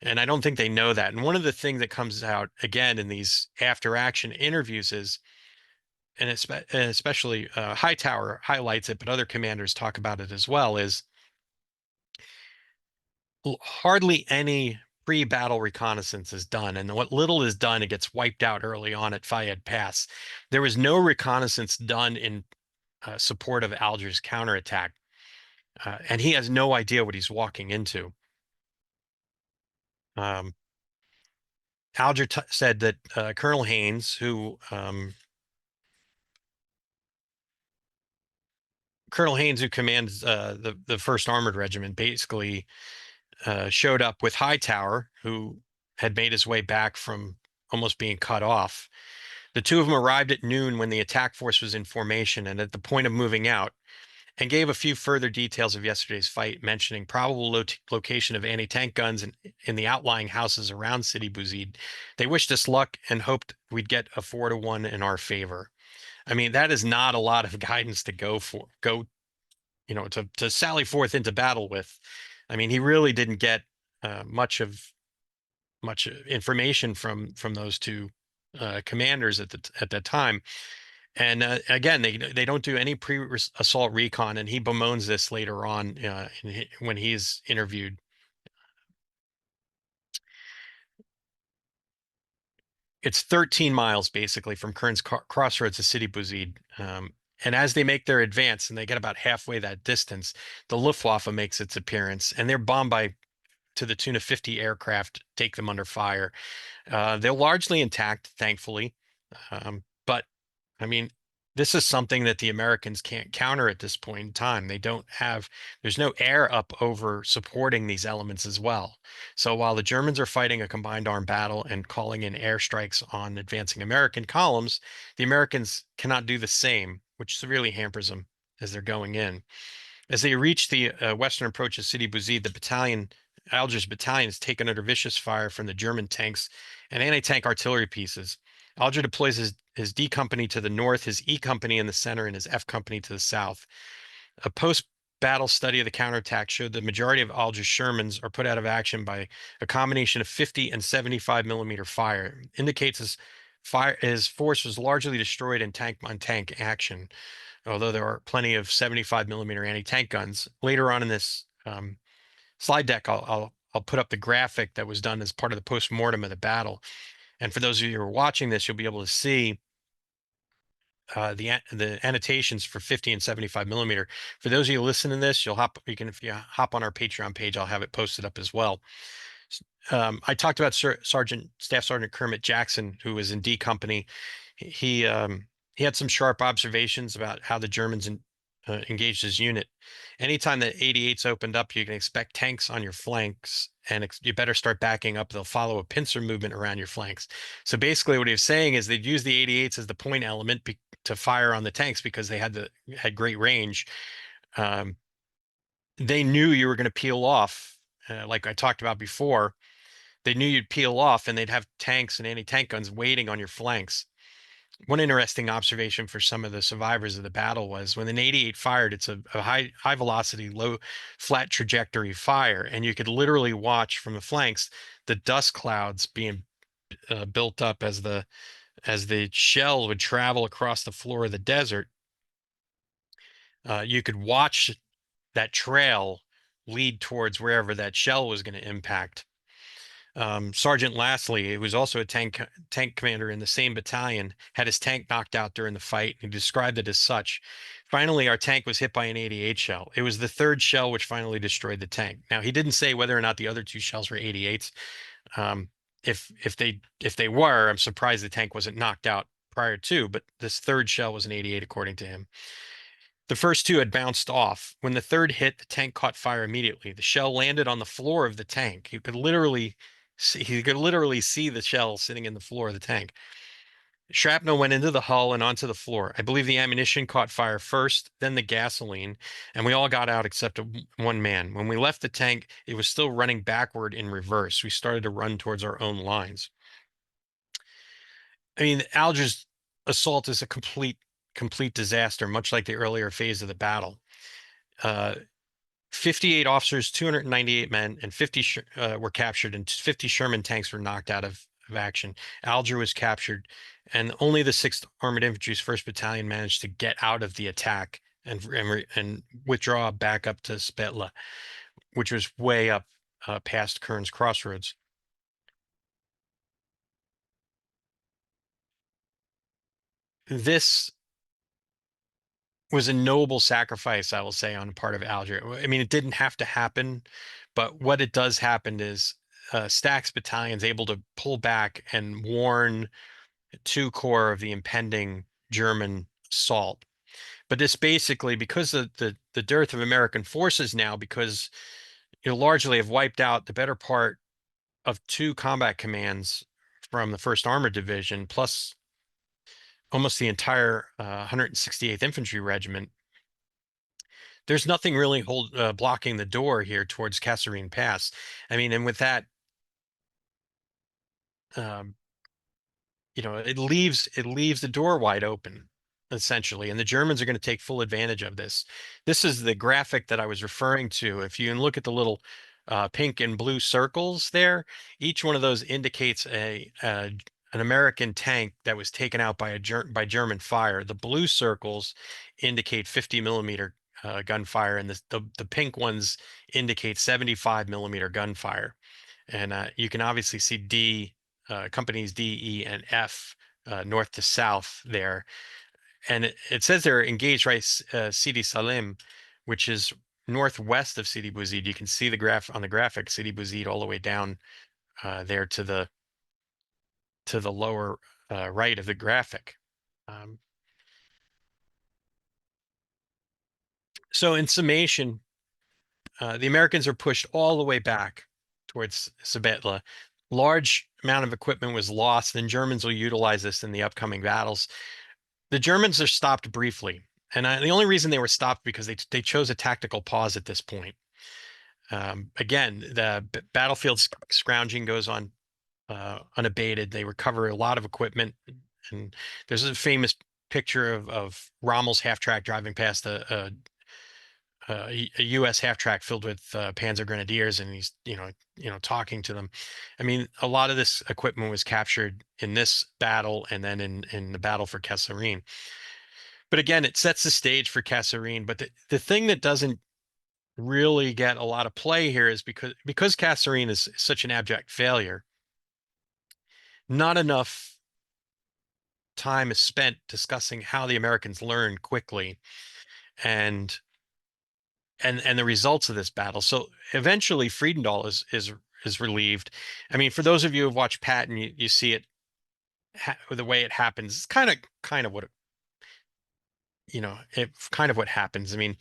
And I don't think they know that. And one of the things that comes out again in these after action interviews is, and especially Hightower highlights it, but other commanders talk about it as well, is hardly any pre-battle reconnaissance is done. And what little is done, it gets wiped out early on at Fayed Pass. There was no reconnaissance done in support of Alger's counterattack. And he has no idea what he's walking into. Alger said that Colonel Haynes, who commands the 1st Armored Regiment, basically showed up with Hightower, who had made his way back from almost being cut off. The two of them arrived at noon when the attack force was in formation and at the point of moving out, and gave a few further details of yesterday's fight, mentioning probable location of anti-tank guns in the outlying houses around Sidi Bou Zid. They wished us luck and hoped we'd get a 4-1 in our favor. I mean, that is not a lot of guidance to to sally forth into battle with. I mean, he really didn't get much information from those two commanders at that time. And again, they don't do any pre-assault recon, and he bemoans this later on when he's interviewed. It's 13 miles basically from Kern's Crossroads to Sidi Bou Zid. And as they make their advance and they get about halfway that distance, the Luftwaffe makes its appearance, and they're bombed to the tune of 50 aircraft, take them under fire. They're largely intact, thankfully. But I mean, this is something that the Americans can't counter at this point in time. There's no air up over supporting these elements as well. So while the Germans are fighting a combined armed battle and calling in airstrikes on advancing American columns, the Americans cannot do the same, which severely hampers them as they're going in. As they reach the western approach of Sidi Bou Zid, Alger's battalion is taken under vicious fire from the German tanks and anti-tank artillery pieces. Alger deploys his D company to the north, his E company in the center, and his F company to the south. A post-battle study of the counterattack showed the majority of Alger's Shermans are put out of action by a combination of 50 and 75 millimeter fire. Indicates his force was largely destroyed in tank-on-tank action, although there are plenty of 75 millimeter anti-tank guns. Later on in this slide deck, I'll put up the graphic that was done as part of the post-mortem of the battle. And for those of you who are watching this, you'll be able to see the annotations for 50 and 75 millimeter. For those of you listening to this, if you hop on our Patreon page, I'll have it posted up as well. I talked about Staff Sergeant Kermit Jackson, who was in D Company. He had some sharp observations about how the Germans engaged his unit. Anytime that 88s opened up, you can expect tanks on your flanks, and you better start backing up. They'll follow a pincer movement around your flanks. So basically what he was saying is they'd use the 88s as the point element to fire on the tanks because they had great range. They knew you were going to peel off, like I talked about before. They knew you'd peel off, and they'd have tanks and anti-tank guns waiting on your flanks. One interesting observation for some of the survivors of the battle was when an 88 fired, it's a high velocity, low flat trajectory fire, and you could literally watch from the flanks the dust clouds being built up as the shell would travel across the floor of the desert. You could watch that trail lead towards wherever that shell was going to impact. Sergeant Lastly, who was also a tank commander in the same battalion, had his tank knocked out during the fight. He described it as such. Finally, our tank was hit by an 88 shell. It was the third shell which finally destroyed the tank. Now, he didn't say whether or not the other two shells were 88s. If they were, I'm surprised the tank wasn't knocked out prior to, but this third shell was an 88 according to him. The first two had bounced off. When the third hit, the tank caught fire immediately. The shell landed on the floor of the tank. You could literally see the shell sitting in the floor of the tank. Shrapnel went into the hull and onto the floor. I believe the ammunition caught fire first, then the gasoline, and we all got out except one man. When we left the tank, it was still running backward in reverse. We started to run towards our own lines. I mean, Alger's assault is a complete disaster, much like the earlier phase of the battle. 58 officers, 298 men, and 50 were captured, and 50 Sherman tanks were knocked out of action. Alger was captured, and only the 6th Armored Infantry's 1st Battalion managed to get out of the attack and withdraw back up to Spetla, which was way up past Kern's Crossroads. This was a noble sacrifice, I will say, on the part of Alger. I mean, it didn't have to happen, but what it does happen is Stack's battalion's able to pull back and warn 2 corps of the impending German assault. But this basically, because of the dearth of American forces now, because largely have wiped out the better part of 2 combat commands from the 1st Armored Division, plus almost the entire 168th Infantry Regiment. There's nothing really blocking the door here towards Kasserine Pass. I mean, and with that, um, it leaves the door wide open, essentially, and the Germans are going to take full advantage of this. This is the graphic that I was referring to. If you look at the little pink and blue circles there, each one of those indicates an American tank that was taken out by German fire. The blue circles indicate 50 millimeter gunfire, and the pink ones indicate 75 millimeter gunfire. And you can obviously see companies D, E, and F north to south there. And it says they're engaged right Sidi Salim, which is northwest of Sidi Bou Zid. You can see on the graphic Sidi Bou Zid all the way down there to the lower right of the graphic. So in summation, the Americans are pushed all the way back towards Sabetla. Large amount of equipment was lost, and Germans will utilize this in the upcoming battles. The Germans are stopped briefly, and the only reason they were stopped because they chose a tactical pause at this point. Again, the battlefield scrounging goes on unabated. They recover a lot of equipment, and there's a famous picture of Rommel's half-track driving past a U.S. half-track filled with Panzer Grenadiers, and he's talking to them. I mean, a lot of this equipment was captured in this battle, and then in the battle for Kasserine. But again, it sets the stage for Kasserine. But the thing that doesn't really get a lot of play here is because Kasserine is such an abject failure, not enough time is spent discussing how the Americans learned quickly and the results of this battle. So eventually Friedendall is relieved. I mean, for those of you who've watched Patton, you see it the way it happens. It's kind of what kind of what happens. I mean,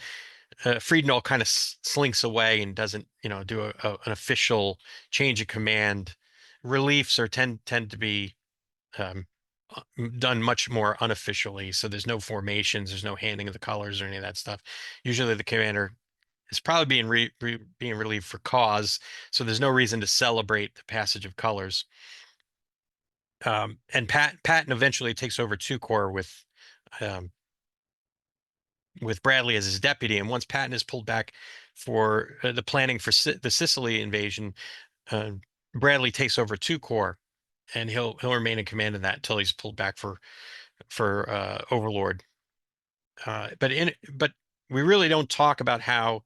Friedendall kind of slinks away and doesn't do an official change of command. Reliefs tend to be done much more unofficially. So there's no formations, there's no handing of the colors or any of that stuff. Usually the commander is probably being relieved for cause, so there's no reason to celebrate the passage of colors. And Patton eventually takes over 2 corps with Bradley as his deputy. And once Patton is pulled back for the planning for the Sicily invasion, Bradley takes over 2 corps, and he'll remain in command of that until he's pulled back for Overlord. But we really don't talk about how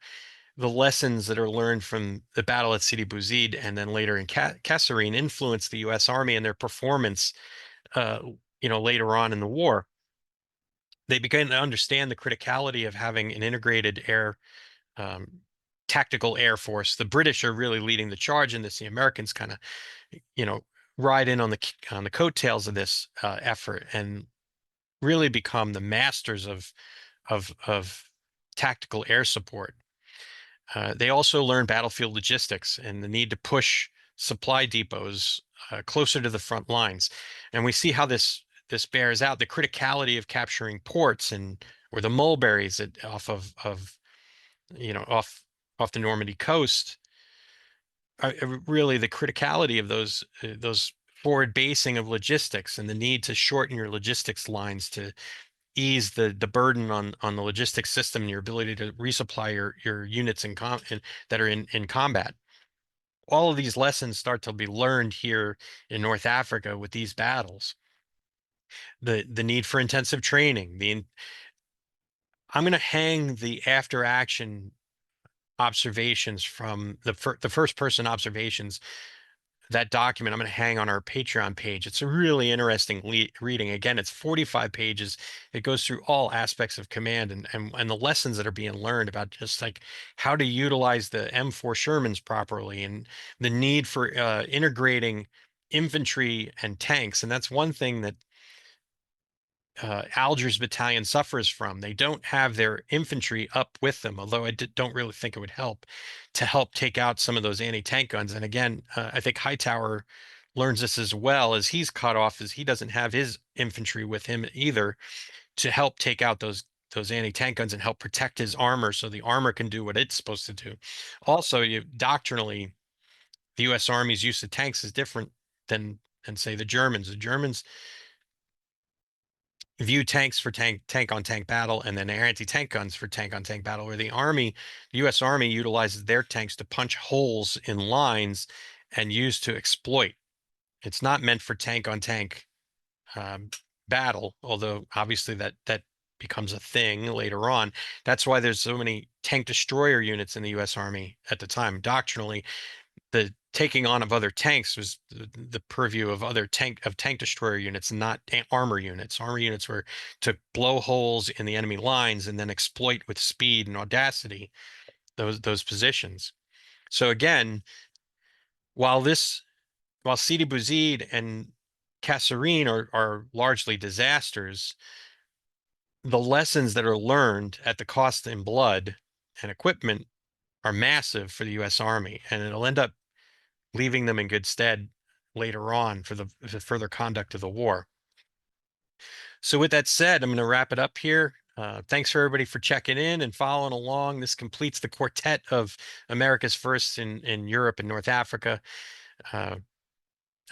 the lessons that are learned from the battle at Sidi Bou Zid and then later in Kasserine influenced the U.S. Army and their performance, later on in the war. They began to understand the criticality of having an integrated tactical air force. The British are really leading the charge in this. The Americans kind of, ride in on the coattails of this effort and really become the masters of tactical air support. They also learn battlefield logistics and the need to push supply depots closer to the front lines. And we see how this bears out the criticality of capturing ports and or the mulberries off of off the Normandy coast. Really, the criticality of those forward basing of logistics and the need to shorten your logistics lines to ease the burden on the logistics system and your ability to resupply your units that are in combat. All of these lessons start to be learned here in North Africa with these battles. The need for intensive training. I'm going to hang the after action observations from the first person observations. That document I'm going to hang on our Patreon page. It's a really interesting reading. Again, it's 45 pages. It goes through all aspects of command and the lessons that are being learned about just like how to utilize the M4 Shermans properly and the need for integrating infantry and tanks. And that's one thing that Alger's battalion suffers from. They don't have their infantry up with them, although I don't really think it would help to help take out some of those anti-tank guns. And again, I think Hightower learns this as well as he's cut off, as he doesn't have his infantry with him either to help take out those anti-tank guns and help protect his armor so the armor can do what it's supposed to do. Also, doctrinally, the U.S. Army's use of tanks is different than say the Germans. The Germans view tanks for tank on tank battle and then their anti-tank guns for tank on tank battle, where the U.S. Army utilizes their tanks to punch holes in lines and use to exploit. It's not meant for tank on tank battle, although obviously that becomes a thing later on. That's why there's so many tank destroyer units in the U.S. Army at the time. Doctrinally, the taking on of other tanks was the purview of tank destroyer units, not armor units. Armor units were to blow holes in the enemy lines and then exploit with speed and audacity those positions. So again, while Sidi Bou Zid and Kasserine are largely disasters, the lessons that are learned at the cost in blood and equipment are massive for the U.S. Army, and it'll end up leaving them in good stead later on for the further conduct of the war. So with that said, I'm going to wrap it up here. Thanks for everybody for checking in and following along. This completes the quartet of America's First in Europe and North Africa. I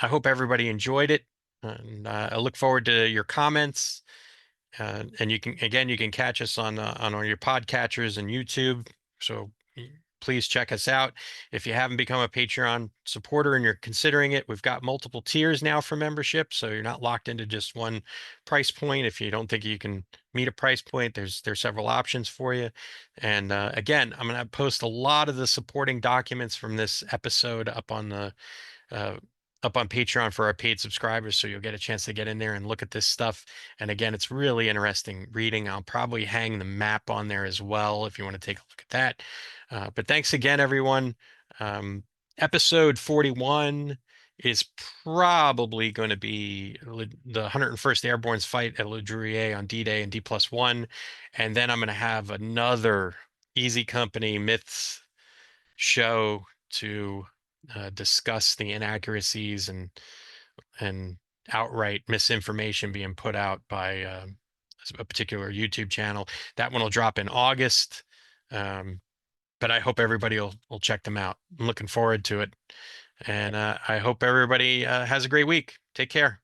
hope everybody enjoyed it. And I look forward to your comments. And you can catch us on all your podcatchers and YouTube. So please check us out. If you haven't become a Patreon supporter and you're considering it, we've got multiple tiers now for membership, so you're not locked into just one price point. If you don't think you can meet a price point, there's several options for you. And again, I'm going to post a lot of the supporting documents from this episode up on Patreon for our paid subscribers, so you'll get a chance to get in there and look at this stuff. And again, it's really interesting reading. I'll probably hang the map on there as well if you want to take a look at that. But thanks again, everyone. Episode 41 is probably going to be the 101st Airborne's fight at Le Drurier on D-Day and D+1. And then I'm going to have another Easy Company Myths show to discuss the inaccuracies and outright misinformation being put out by a particular YouTube channel. That one will drop in August. But I hope everybody will check them out. I'm looking forward to it. And I hope everybody has a great week. Take care.